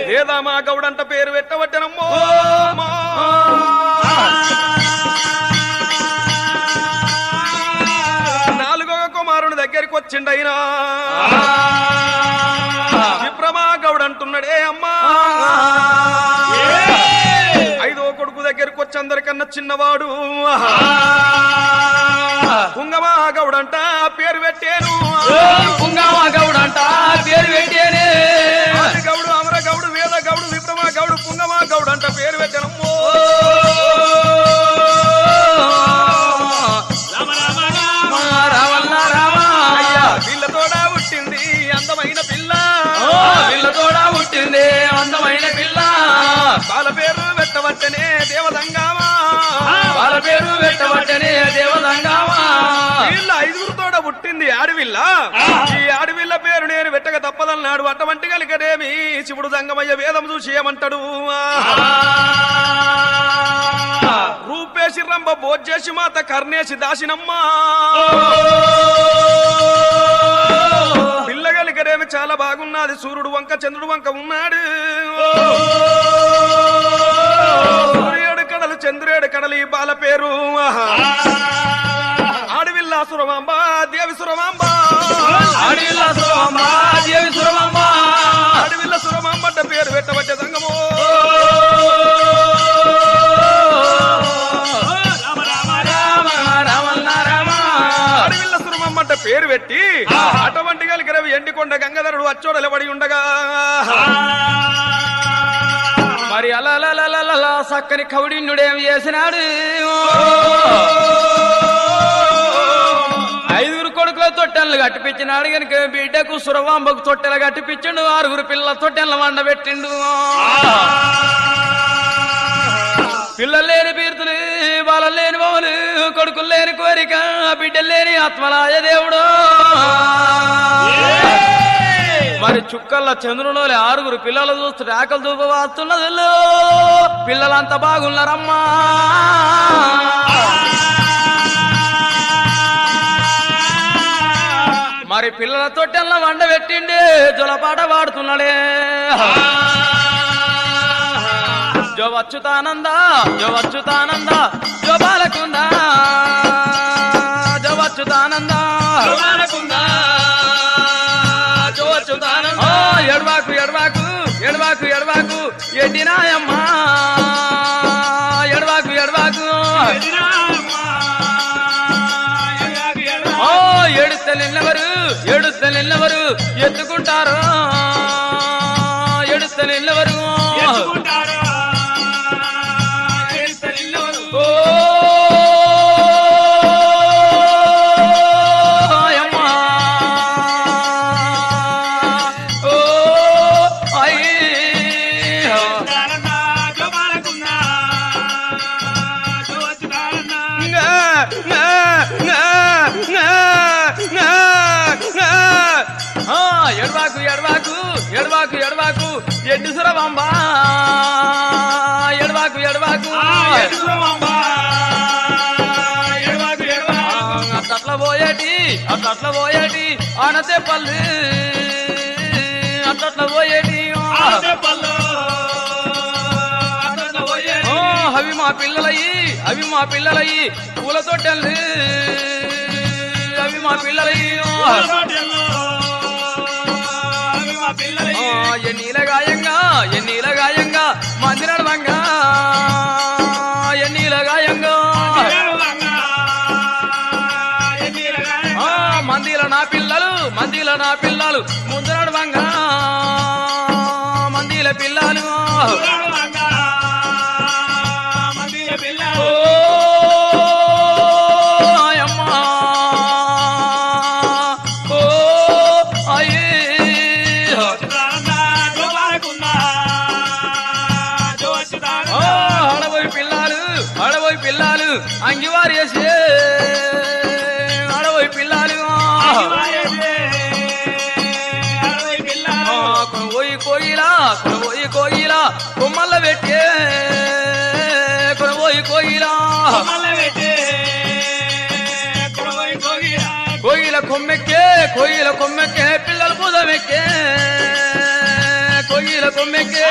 వేదామా గౌడ్ అంట పేరు పెట్టవట్టనమ్మో. నాలుగో కుమారుని దగ్గరికి వచ్చిండైనా విప్రమా గౌడ్ అంటున్నాడే అమ్మా. ఐదో కొడుకు దగ్గరికి వచ్చి అందరికన్నా చిన్నవాడు పుంగమా గౌడ్ అంట పేరు పెట్టాను. పుంగమా గౌడ్ అంట పేరు పెట్టేనే. గౌడు అమర గౌడు వేద గౌడు విప్రమా గౌడు పుంగమా గౌడ్ అంట పేరు పెట్టానమ్మో. వీళ్ళతోడా పుట్టింది అందమైన పిల్ల. వీళ్ళతోడా పుట్టింది అందమైన పిల్ల. వాళ్ళ పేరు పెట్టవట్టనే దేవదంగామా. వాళ్ళ పేరు పెట్టవట్టనే దేవదంగామా. వీళ్ళ ఐదుగురితోడ పుట్టింది ఆడవిల్ల. ఈ ఆడవిల్ల పేరు నేను పెట్టక తప్పదన్నాడు. అటువంటి కలిగడేమి శివుడు సంగమయ్య వేదం చూసి ఏమంటాడు. రూపేసి రంభ భోజేసి మాత కర్ణేసి దాసినమ్మా. పిల్లగలిగడేమి చాలా బాగున్నది. సూర్యుడు వంక చంద్రుడు వంక ఉన్నాడు. సూర్యుడు కడలు చంద్రుడు కడలు ఈ బాల పేరు ఆడవిల్ల సురమాంబ దేవి సురమాంబ. ఆడవిల్ల సురమాంబ దేవి సురమాంబ. ఆడవిల్ల సురమాంబ అంటే పేరు పెట్టబట్టే సంగమో. ఆడవిల్ల సురమాంబ అంటే పేరు పెట్టి అటువంటి కలిగినవి ఎండికొండ గంగాధరుడు అచ్చోడలబడి ఉండగా మరి అలా సక్కని కౌడిన్యుడేం చేసినాడు. ఐదుగురు కొడుకుల తొట్టెలు కట్టిపించినాడు. కనుక బిడ్డకు సురవాంబకు తొట్టెలు కట్టిపించిండు. ఆరుగురు పిల్లల తొట్టెలను వండబెట్టిండు. పిల్లలు లేని పీర్తులు, బాలలు లేని బొమ్మలు, కొడుకులు లేని కోరిక, బిడ్డలు లేని ఆత్మలాయ దేవుడు. మరి చుక్కల్ల చంద్రులో ఆరుగురు పిల్లలు చూస్తుంటే ఆకలి దూప వాస్తున్నది. పిల్లలంతా బాగున్నారమ్మా. మరి పిల్లల తొట్టెల్లో వండబెట్టిండే జొలపాట పాడుతున్నాడే. జో వచ్చుతానంద జో వచ్చుతానంద జో బాలకుందా జో వచ్చుతానంద జో వచ్చుతానంద. ఎడవాకు ఎడవాకు ఎడవాకు ఎడవాకు ఎడ్డినాయమ్మా. ఎడవాకు ఎడవాకు ఎడుస్తలేనెవరు ఎడుస్తలేనెవరు ఎత్తుకుంటారు. ఎడుస్తలేనెవరు ఎడవాకు ఎడవాకు ఎడవాకు ఎడవాకు ఎడ్డు సురవాంబ. ఎడవాకు ఎడవాకు అట్లా పోయేటి అట్లా పోయేటి ఆనతే పల్లి. అట్లా పోయేటి అవి మా పిల్లలయ్యి అవి మా పిల్లలయ్యి పూల తోటల్ని. అవి మా పిల్లలయ్యి ఎన్నీల గాయంగా ఎన్నీల గాయంగా మంది నడవంగా. ఎన్నీల గాయంగా మందిల నా పిల్లలు మందిల నా పిల్లలు ముందు నడవంగా. మందిల పిల్లలు పిల్లలు అంగివారేసి అడవై పిల్లలు కొనబోయి కోయిలా కొమ్మల్ల పెట్టే కొడబోయి కోయిలా కోయిల కొమ్మెక్కే కోయిల కొమ్మెక్కే పిల్లల పూదమెక్కే కోయిల కొమ్మెక్కే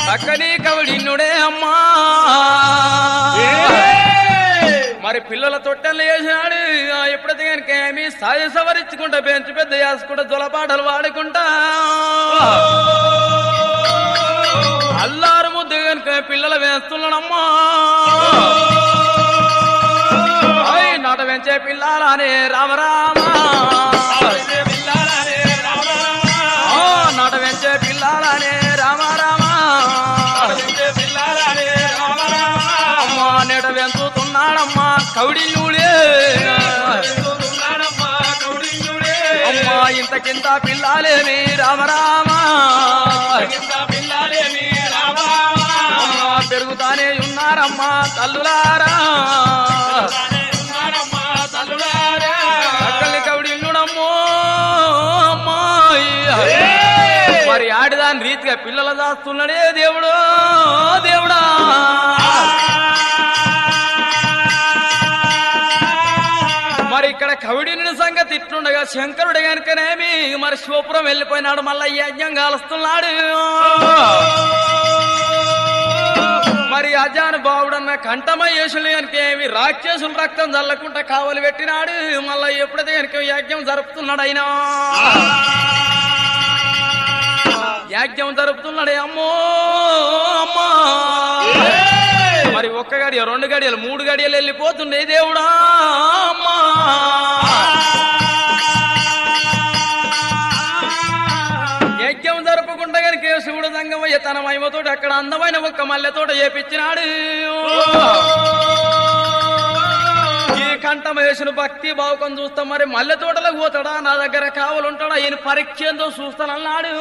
చక్కని కవిడిన్నుడే అమ్మా మరి పిల్లల తొట్టెలు వేసినాడు ఎప్పుడైతే కనుక ఏమి స్థాయి సవరించుకుంటా బెంచ్ పెద్ద వేసుకుంటా జొలపాటలు వాడుకుంటా అల్లారు ముద్దు కనుక పిల్లలు వేస్తున్నాడమ్మా నాట పెంచే పిల్లాలనే రామరామ నాట పెంచే పిల్లాలనే రామరామ అమ్మా నేట పెంచుతున్నాడమ్మా కౌడిల్లుడే అమ్మా ఇంతకింత పిల్లాలేమి రామరామ అమ్మా పెరుగుతానే ఉన్నారమ్మా తల్లులారా అక్కల్ని కౌడిల్లుడమ్మో అమ్మాయి మరి ఆడిదాని రీతిగా పిల్లలు దాస్తున్నాడే దేవుడు దేవుడా మరి ఇక్కడ కవిడిని సంగతి ఇట్లుండగా శంకరుడు కనుకనేమి మరి శివపురం వెళ్ళిపోయినాడు మళ్ళా యజ్ఞం కాలుస్తున్నాడు మరి అజాను బావుడన్న కంఠమయేషులు కనుకేమి రాక్షసులు రక్తం చల్లకుండా కావలి పెట్టినాడు మళ్ళా ఎప్పుడైతే కనుక యజ్ఞం జరుపుతున్నాడు అయినా యజ్ఞం జరుపుతున్నాడే అమ్మో అమ్మా మరి ఒక్క గడియ 2 గడియలు 3 గడియలు వెళ్ళిపోతుండే దేవుడా అమ్మా యజ్ఞం జరుపుకుంటా కనుక శివుడు సంగమయ్య తన మహిమతోటి అక్కడ అందమైన ఒక్క మల్లెతోట చేపించినాడు ఈ కంఠమేషును భక్తి భావకం చూస్తాం మరి మల్లె తోటలకు పోతాడా నా దగ్గర కావాలంటాడా ఈయన పరీక్షంతో చూస్తానన్నాడు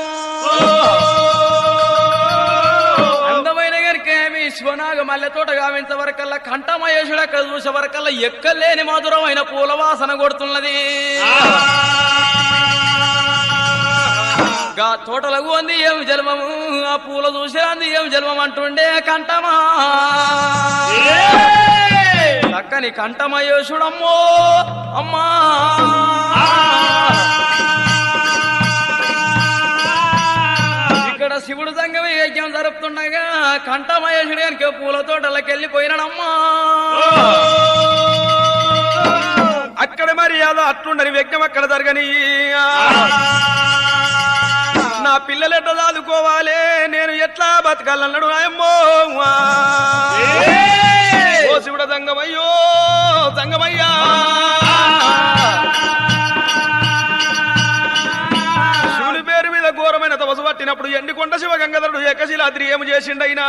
అందమైన గారికేమి శివనాగ మల్లె తోట గావించే వరకల్లా కంఠమయేషుడు అక్కడ చూసే వరకల్లా ఎక్కలేని మధురమైన పూల వాసన కొడుతున్నది గా తోటలకు అంది ఏం జన్మము ఆ పూల చూసే అంది ఏం జన్మం అంటుండే కంఠమా చక్కని కంఠమయేషుడమ్మో అమ్మా ఇక్కడ శివుడు సంగమే యజ్ఞం జరుపుతుండగా కంఠమయేషుడు కనుక పూల తోటలకు వెళ్ళిపోయినాడమ్మా అక్కడ మరి ఏదో అట్లుండని యజ్ఞం అక్కడ జరగని నా పిల్లలు ఎట్లా చదువుకోవాలి నేను ఎట్లా బతకాలన్నాడు ఆయమ్మో ఓ శివుడ సంగమయ్యో సంగమయ్యా శివుని పేరు మీద ఘోరమైన తపస్సు పట్టినప్పుడు ఎండికొండ శివ గంగాధరుడు ఏకశిలాద్రి ఏమి చేసిండైనా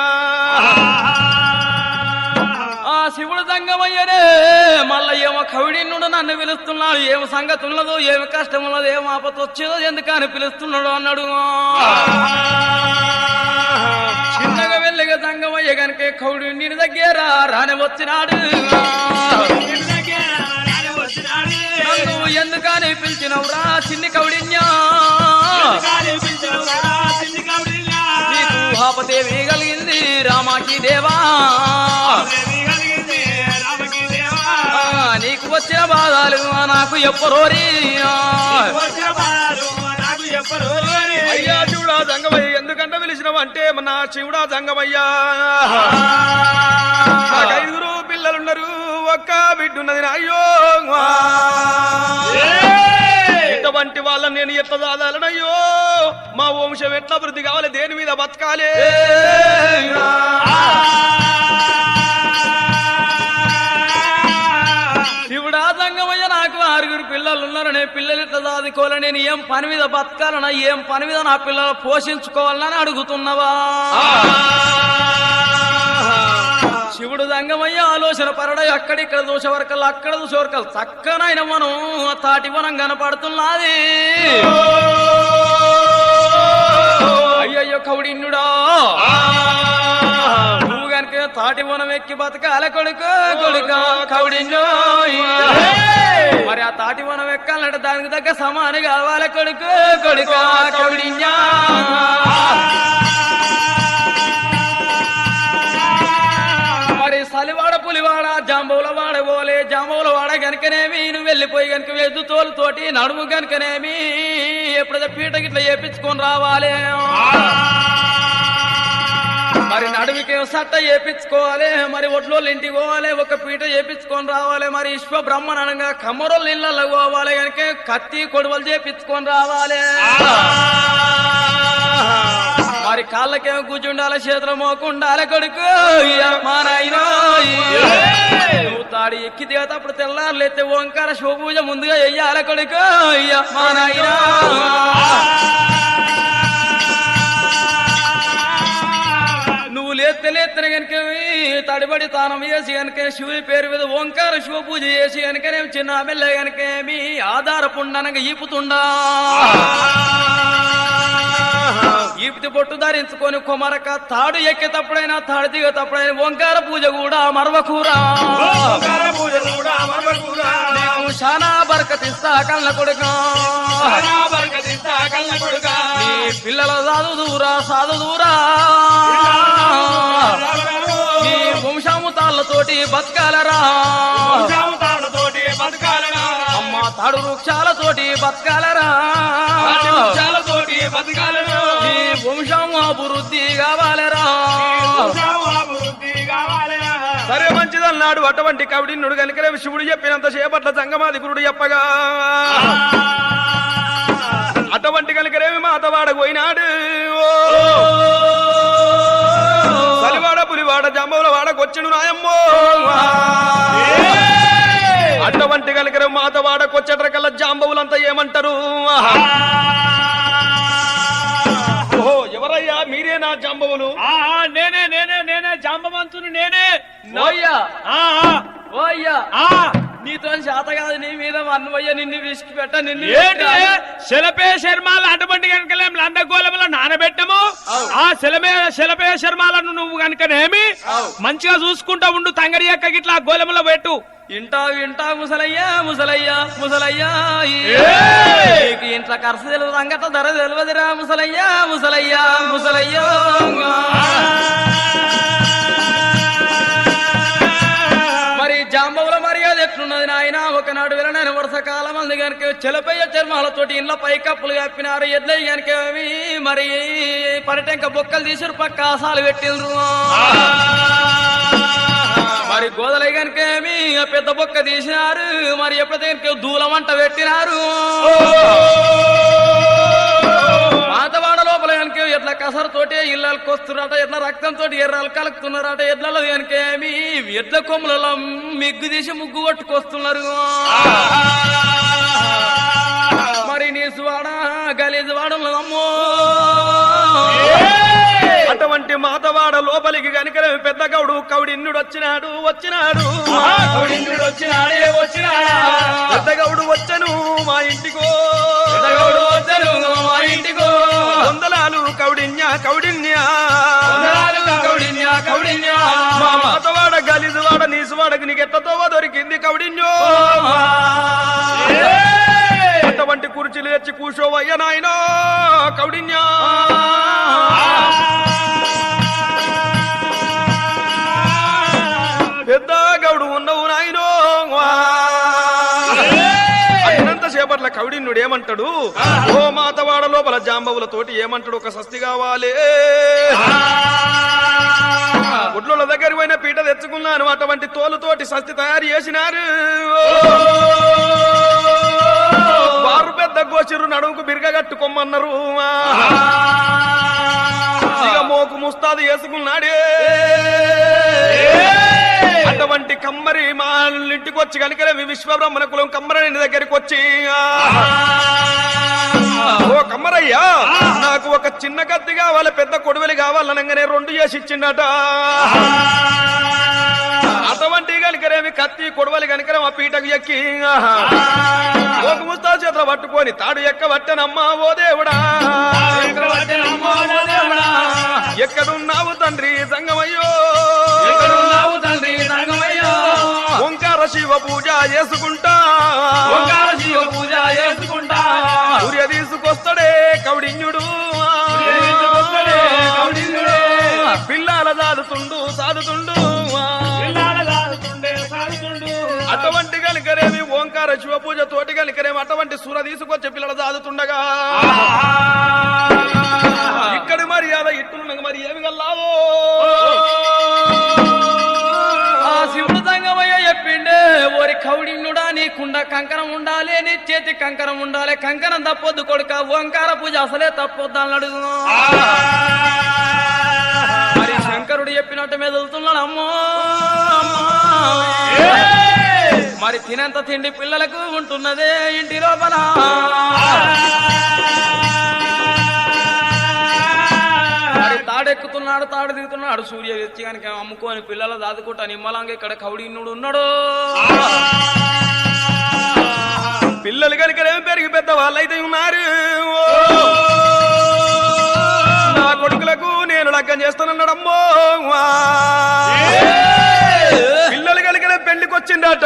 ఆ శివుడు సంగమయ్యనే మళ్ళా ఏమో కవిడిన్నుడు నన్ను పిలుస్తున్నాడు ఏమి సంగతి ఉన్నదో ఏమి కష్టం ఉన్నదో ఏమి ఆపత వచ్చేదో ఎందుకని పిలుస్తున్నాడు అన్నాడు చిన్నగా వెళ్ళగా సంగమయ్య కనుక కవిడిని దగ్గర రాని వచ్చినాడు నన్ను ఎందుకని పిలిచినవురా చిన్ని కవిడిన్యా నీకు ఆపదేవి కలిగింది రామాకి దేవా నీకు వచ్చిన బాధలు నాకు ఎప్పరోరి అయ్యా శివుడా సంగమయ్య ఎందుకంటే పిలిచినావు అంటే నా శివుడా సంగమయ్యా నాకు 5 పిల్లలున్నారు ఒక్క బిడ్డున్నది అయ్యో ఇటువంటి వాళ్ళని నేను ఎట్లా చదవాలనయ్యో మా వంశం ఎట్లా వృద్ధి కావాలి దేని మీద బతకాలి శివుడా సంగమయ్య నాకు 6 పిల్లలు ఉన్నారు నేను పిల్లలు ఇట్లా చదువుకోవాలి నేను ఏం పని మీద బతకాలన్నా ఏం పని మీద నా పిల్లలు పోషించుకోవాలని అడుగుతున్నావా శివుడు సంగమయ్య ఆలోచన పరడై అక్కడిక్కడ చూసే వరకల్లా అక్కడ చూసే వరకల్లా చక్కనైన మనం తాటి వనం కనపడుతున్నది అయ్యయ్యో కౌడిన్యుడా నువ్వు తాటి వనం ఎక్కి బతకాల కొడుకు కొడుక కౌడిన్యో మరి ఆ తాటి వనం ఎక్కాలంటే దానికి తగ్గ సమానం కావాలి కొడుకు కొడుక కౌడిన్యా మరి సలివాడ పులివాడ జాంబవుల వాడ పోలే జాంబవుల వాడ గనుకనేమి నువ్వు వెళ్ళిపోయి గనుక ఎద్దు తోలుతోటి నడుము గనుకనేమి ఎప్పుడైతే పీట గిట్ల చేపించుకొని రావాలి మరి నడుమికి సట్ట చేపించుకోవాలి మరి ఒడ్లోళ్ళు ఇంటికి పోవాలి ఒక పీట చేపించుకొని రావాలి మరి విశ్వ బ్రహ్మణంగా కమ్మరోళ్ళు ఇళ్ళల్లో పోవాలి కనుక కత్తి కొడవలు చేపించుకొని రావాలి మరి కాళ్ళకేమో కూర్చుండాలి చేతులు మోకుండాలి కొడుకు మా నాయన నువ్వు తాడి ఎక్కి దిగేటప్పుడు తెల్లారులు ఎత్తే ఓంకార శివపూజ ముందుగా వెయ్యాలి కొడుకు మా నాయన నువ్వు లేత్తనే కనుక తడిబడి తానం చేసి కనుక శివుని పేరు మీద ఓంకార శివ పూజ చేసి కనుక చిన్న మెల్ల కనుక మీ ఆధారపుండనగా ఈపుతుండా ఈపితి పొట్టు ధరించుకొని కుమరక తాడు ఎక్కేటప్పుడైనా తాడు దిగేటప్పుడైనా ఓంకార పూజ కూడా మరవకూరా నీకు శానా బరకతిస్తా కళ్ళ కొడుకా నీ పిల్లల సాధుదూరా నీ వంశము తాళ్లతోటి బతకాలరా అమ్మ తాడు వృక్షాలతోటి బతకాలరా నీ వంశము అభివృద్ధి కావాలరా సరే మంచిదన్నాడు అటువంటి కవిడిన్నుడు కనుక శివుడు చెప్పినంత సేపట్ల సంగమాది గురుడు చెప్పగా అటువంటి కనుకరేమి మాతవాడ పోయినాడు సలివాడ పులివాడ జంబవుల వాడకొచ్చెను నాయమ్మో అటువంటి కనుకరే మాతవాడకొచ్చట కల్లా జాంబవులంతా ఏమంటారు ఓహో ఎవరయ్యా మీరేనా జాంబవులు నేనే జాంబవంతుని నేనే ఓయ్యా ఆ ఓయ్యా నీతో శాత కాదు నీ మీద అన్నవయ్య నిన్ను విసికి పెట్ట నిన్ను శిలపే శర్మాలు అటువంటి కనుకలేం లండగోళంలో నానబెట్టము ఆ శిలపే శర్మాలను నువ్వు కనుకనేమి మంచిగా చూసుకుంటా ఉండు తంగడి యొక్క గిట్లా గోళంలో పెట్టు ఇంటా ముసలయ్యా నీకు ఇంట్లో ఖర్చు తెలియదు అంగట ధర తెలియదురా ముసలయ్యా మరి జాంబవుల మర్యాద ఎట్లున్నది నాయన ఒకనాడు వెళ్ళిన వర్షకాలం అంది కనుక చెలపయ్య చర్మాలతోటి ఇండ్ల పైకప్పులు కప్పినారు ఎడ్లయ్య కనుక మరి పరిటెంక బొక్కలు తీసిరు పక్క ఆసాలు పెట్టిండ్రు మరి గోదలై కనుక పెద్ద బొక్క తీసినారు మరి ఎప్పుడైతే దూలం వంట పెట్టినారు మాతవాడ లోపల కనుక ఎట్లా కసరతోటి ఇళ్ళకి వస్తున్నారట ఎట్లా రక్తంతో ఎర్రలు కలుపుతున్నారట ఎడ్లలో కనుక ఎడ్ల కొమ్ములలో మిగ్గు తీసి ముగ్గు కొట్టుకొస్తున్నారు మరి నీసువాడ గలీజువాడలో అమ్మో అటువంటి మాతవాడ లోపలికి కనుక పెద్ద గౌడు కౌడిన్నుడు వచ్చినాడు పెద్ద గౌడు వచ్చను మా ఇంటికో వందలాలు కౌడిన్యా మా మాతవాడ గలీజువాడ నీసువాడకు నీకెత్తతో దొరికింది కౌడిన్యో అటువంటి కుర్చీలు తెచ్చి కూర్చోవయ్య నాయనో కౌడిన్యా పెద్ద గౌడు ఉన్నవు నాయనో అన్నంతసేపట్ల కౌడిన్నుడు ఏమంటాడు ఓ మాతవాడ లోపల జాంబవులతోటి ఏమంటాడు ఒక సస్తి కావాలి గుడ్ల దగ్గరికి పోయిన పీట తెచ్చుకున్నాను అటువంటి తోలుతోటి సస్తి తయారు చేసినారు వారు పెద్ద గోచిరు నడుముకు బిరగ కట్టుకోమన్నారు ఇక మోకు ముస్తాదు వేసుకున్నాడే అటువంటి కమ్మరి మా ఇంటికి వచ్చి కనుక విశ్వబ్రహ్మణ కులం కమ్మరని దగ్గరికి వచ్చి ఓ కమ్మరయ్యా నాకు ఒక చిన్న కత్తి కావాలి పెద్ద కొడువెలి కావాలనగానే 2 చేసి ఇచ్చిండట అటువంటి కనుకరేమి కత్తి కొడవలి కనుక ఆ పీటకు ఎక్కి ఒక ముస్తా చేతులు పట్టుకొని తాడు ఎక్కబట్టనమ్మా ఓ దేవుడా ఎక్కడున్నావు తండ్రి సంగమయ్యో చేసుకుంటా ఓంకార శివ పూజ చేసుకుంటా సూర్య తీసుకొస్తాడే కౌడిన్యుడు పిల్లల సాదుతుండు అటువంటి కనుకరేమి ఓంకార శివ పూజ తోటి కనుకరేమి అటువంటి సూర తీసుకొచ్చే పిల్లల సాదుతుండగా ఇక్కడ మర్యాద ఇట్టున్నాక మరి ఏమి గల్లావో శివుడు తంగమయ్య చెప్పిండే ఓరి కౌడిన్యుడా నీకుండ కంకణం ఉండాలి నీ చేతి కంకణం ఉండాలి కంకణం తప్పొద్దు కొడుక ఓంకార పూజ అసలే తప్పొద్దు అన్నాడు మరి శంకరుడు చెప్పినట్టు మెదులుతున్నాడు అమ్మో మరి తినంత తిండి పిల్లలకు ఉంటున్నదే ఇంటి లోపల తాడెక్కుతున్నాడు తాడు దిగుతున్నాడు సూర్య వచ్చి కనుక అమ్ముకొని పిల్లలు దాదుకుంటా నిమ్మలంగా ఇక్కడ కౌడిన్యుడు ఉన్నాడు పిల్లలు కనుకరేమి పెరిగి పెద్ద వాళ్ళైతే ఉన్నారు నా కొడుకులకు నేను లగ్గం చేస్తానన్నాడమ్మో పిల్లలు కలిగిన పెళ్లికి వచ్చిండట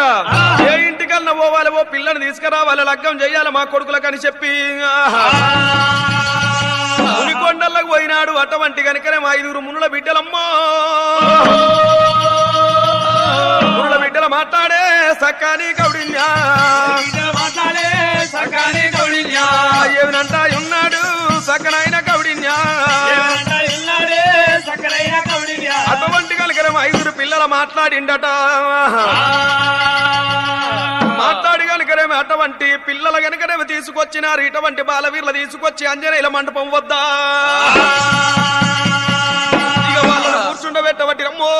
ఏ ఇంటికన్నా పోవాలి ఓ పిల్లని తీసుకురావాలి లగ్గం చెయ్యాలి మా కొడుకులకు అని చెప్పి కొండలకు పోయినాడు అటువంటి కనుకనే మా 5 మునుల బిడ్డలమ్మో మునుల బిడ్డల మాట్లాడే సక్కాని కౌడిన్యా ఏమినంటా ఉన్నాడు సక్కనైన కౌడిన్యా అటువంటి కనుకనే 5 పిల్లల మాట్లాడిండట మాట్లాడి కనుకనేమి అటువంటి పిల్లల కనుకనేమి తీసుకొచ్చినారు ఇటువంటి బాలవీర్ల తీసుకొచ్చి అంజనేయుల మండపం వద్దా ఇక వాళ్ళను కూర్చుండబెట్టబట్టి రమ్మో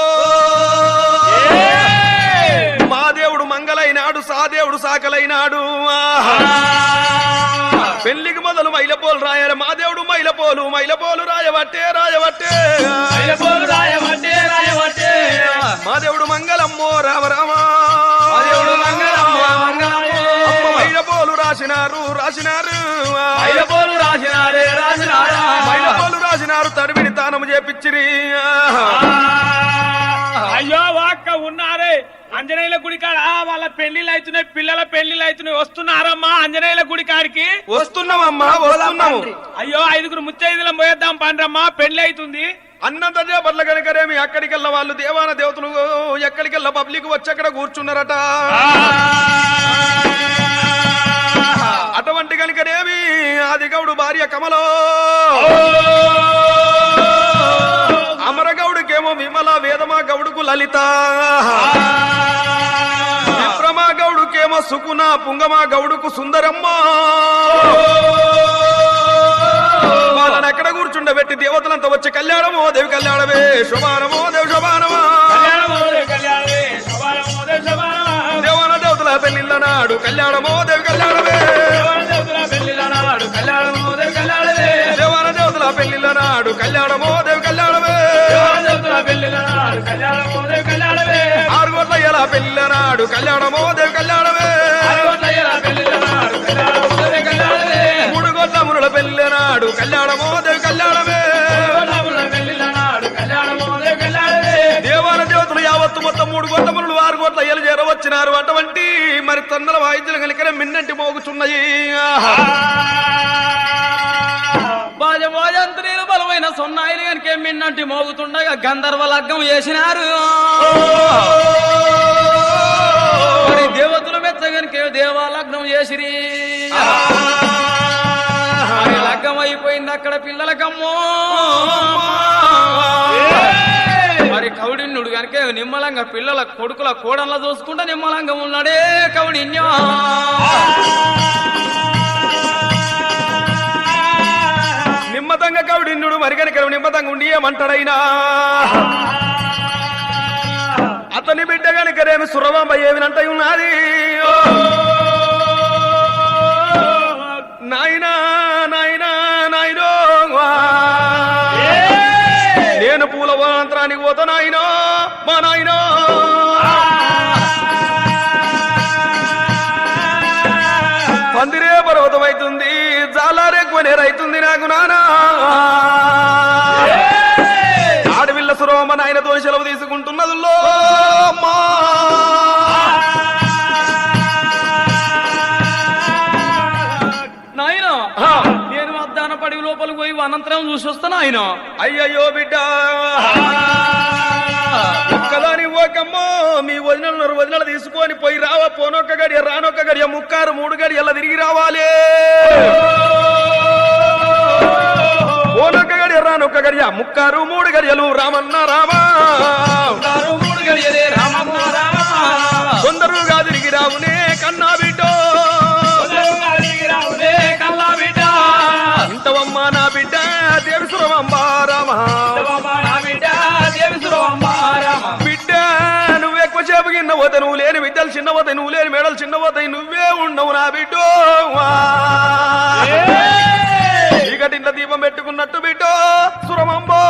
మా దేవుడు మంగళైనాడు సాదేవుడు సాకలైనాడు పెళ్లికి మొదలు మైలపోలు రాయాలి మా దేవుడు మైలపోలు రాయబట్టే మా దేవుడు మంగళమ్మో రామ మైలపోలు రాసినారు తడివిని తానము చేపిచ్చిరి అయ్యో వాక్క ఉన్నారే ఆంజనేయుల గుడి కాడ వాళ్ళ పెళ్లిళ్ళు అవుతున్నాయి పిల్లల పెళ్లిళ్ళు అవుతున్నాయి వస్తున్నారమ్మా ఆంజనేయుల గుడి కాడికి వస్తున్నామమ్మా వస్తున్నాము అయ్యో 5 ముత్తైదులం పోయేద్దాం పండ్రమ్మా పెళ్లి అవుతుంది అన్నంత చేపట్ల కనుకనేమి అక్కడికెళ్ళ వాళ్ళు దేవాన దేవతలు ఎక్కడికెళ్ళ పబ్లిక్ వచ్చి అక్కడ కూర్చున్నారట అటువంటి కనుకనేమి ఆదిగౌడు భార్య కమలో అమరగౌడుకేమో విమల వేదమా గౌడుకు లలిత విప్రమా గౌడుకేమో సుకున పుంగమా గౌడుకు సుందరమ్మ వాళ్ళని ఎక్కడ కూర్చుండబెట్టి దేవతలంతా వచ్చి కళ్యాణమో దేవి కళ్యాణమే శోభానమో దేవి శోభానమా దేవాన దేవతల పెళ్లిళ్ళ నాడు కళ్యాణమో దేవి కళ్యాణమే దేవాన దేవతల పెళ్లిళ్ళ నాడు కళ్యాణమో దేవి కళ్యాణమే 6 కోట్ల ఎలా పెళ్లిళ్ళ నాడు కళ్యాణమో దేవి కళ్యాణమే 3 కోట్ల మునుల పెళ్లిళ్ళ నాడు కళ్యాణమో దేవి కళ్యాణమే దేవాన దేవతలు యావత్తు మొత్తం 3 కోట్ల మునులు 6 కోట్ల ఏళ్ళు చేరవచ్చినారు అటువంటి మరి తన్నల వాయిద్యులు కనుక మిన్నంటి మోగుచున్నాయి బాజంత్రీలు బలమైన సొన్నాయిలు కనుక మిన్నంటి మోగుతుండగా గంధర్వ లగ్గం చేసినారు మరి దేవతలు మెచ్చగనిక దేవాలగ్నం చేసిరి లగ్గం అయిపోయింది అక్కడ పిల్లలకమ్మో మరి కౌడిన్యుడు కనుక నిమ్మలంగా పిల్లల కొడుకుల కోడళ్ళ చూసుకుంటా నిమ్మలంగా ఉన్నాడే కౌడిన్యా నిమ్మతంగా కౌడిన్యుడు మరి కనుక నిమ్మతంగా ఉండి ఏమంటాడైనా అతని బిడ్డ కనుకనేమి సురవాంబ ఏమినంట ఉన్నది నాయనా నాయనా నాయనో నేను పూల వనాంతరానికి పోతా నాయనో మా నాయనో పందిరే పర్వతమైతుంది జాలారే కొనేరైతుంది నాకు నానా ఆడవిల్ల సురవమ్మ నాయనతో సెలవు తీసుకుంటున్నదుల్లో పడివి లోపలికి పోయి అనంతరం చూసి వస్తాను ఆయన. అయ్యయ్యో బిడ్డ ఒక్కదాని ఓకమ్మో మీ వదినలు తీసుకొని పోయి రావా, పోనొక్క గడియ రానొక్క గడియ ముక్కారు 3 గడియల్లా తిరిగి రావాలి. పోనొక్క గడియ రానొక్క గడియ ముక్కారు 3 గడియలు రామన్న రామా, 3 గడియలే రామన్న రామా, తొందరగా తిరిగి రావునే కన్నా బిడ్డో, ఇంతవమ్మ నా బిడ్డ దేవిసురమ్మ రామా, బిడ్డ నువ్వు ఎక్కువ చేపు కింద పోతే నువ్వు లేని బిడ్డలు చిన్న పోతాయి, నువ్వు లేని మేడలు చిన్న పోతాయి, నువ్వే ఉండవు నా బిడ్డో. చీకటింట్లో దీపం పెట్టుకున్నట్టు బిడ్డో సురమంబో.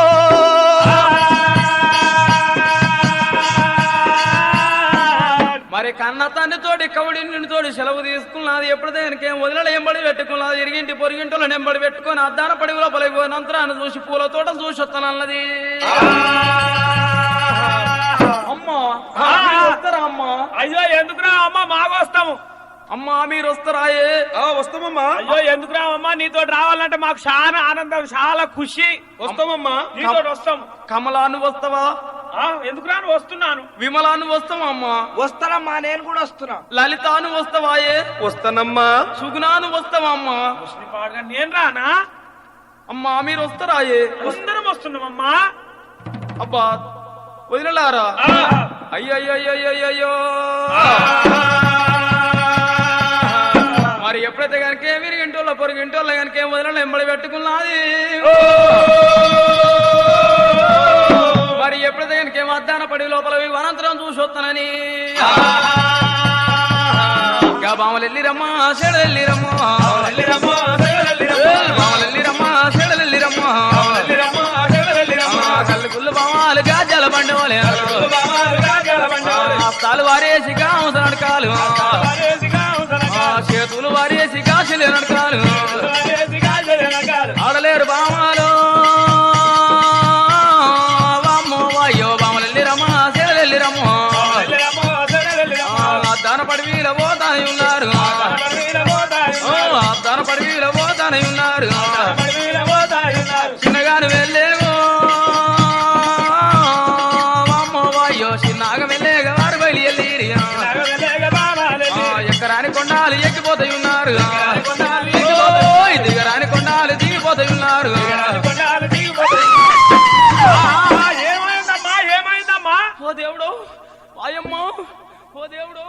మరి కన్న తండ్రితోటి కవుడి తోటి సెలవు తీసుకున్నది. ఎప్పుడైతే ఆయనకేం వదిలే ఎంబడి పెట్టుకున్నది. ఇరిగింటి పొరిగింటిలో నెంబడి పెట్టుకుని అద్దాన పడి లోపలికి పోయినంతరాన్ని చూసి పూల తోట చూసి వస్తానన్నది. అమ్మా వస్తారా అమ్మా? అయ్యో ఎందుకురా అమ్మా, మాకు వస్తాము. అమ్మా మీరు వస్తారాయే? వస్తామమ్మా. అయ్యో ఎందుకురా అమ్మా, నీతో రావాలంటే మాకు చాలా ఆనందం, చాలా ఖుషి. వస్తామమ్మా. నీతో వస్తాము. కమలాను వస్తావా? ఎందుకురా నువ్వు వస్తున్నాను. విమలాను వస్తావా అమ్మా? వస్తానమ్మా, నేను కూడా వస్తున్నా. లలితాను వస్తావాయే? వస్తానమ్మా. సుగుణాను వస్తావా అమ్మా? నేను రానా? అమ్మా మీరు వస్తారాయే? అందరం వస్తున్నామమ్మా. అబ్బా వదిలేలారా? అయ్యయ్యో మరి ఎప్పుడైతే కనుక విరిగింటోళ్ళ పొరిగింటోళ్ళ కనుక వదిలేలా ఎంబడి పెట్టుకున్నది. మరి ఎప్పుడైతే కనుక మధ్యాహ్న పడి లోపల అనంతరం చూసి వస్తానని బామలెల్లిరమ్మా సెడలెల్లిరమ్మా, బామలెల్లిరమ్మా సెడలెల్లిరమ్మా, కళ్ళు గుళ్ళు బామాలు గాజాల బండోలే, అస్తాలు వారేసి కాంస నడకాలు, చేతులు వారేసి కాసులే నడకాలు, ఆడలేరు బామాలు వామ్మో వాయ్యో బామలెల్లిరమ్మా సెడలెల్లిరమ్మా, దాన పడివీల పోతానే ఉన్నారు, దాన పడివీల పోతానే ఉన్నారు, చిన్నగాను వెళ్ళేవో వామ్మో వాయ్యో చిన్నగా వెళ్ళేగా వారు బయలు వెళ్ళి ఎక్కరాని కొండాలు ఎక్కిపోతాయి ఉన్నారు, దిగరాని కొండాలు దిగిపోతాయి ఉన్నారు. ఏమైందమ్మా, ఏమైందమ్మా? ఓ దేవుడు వాయమ్మో, ఓ దేవుడు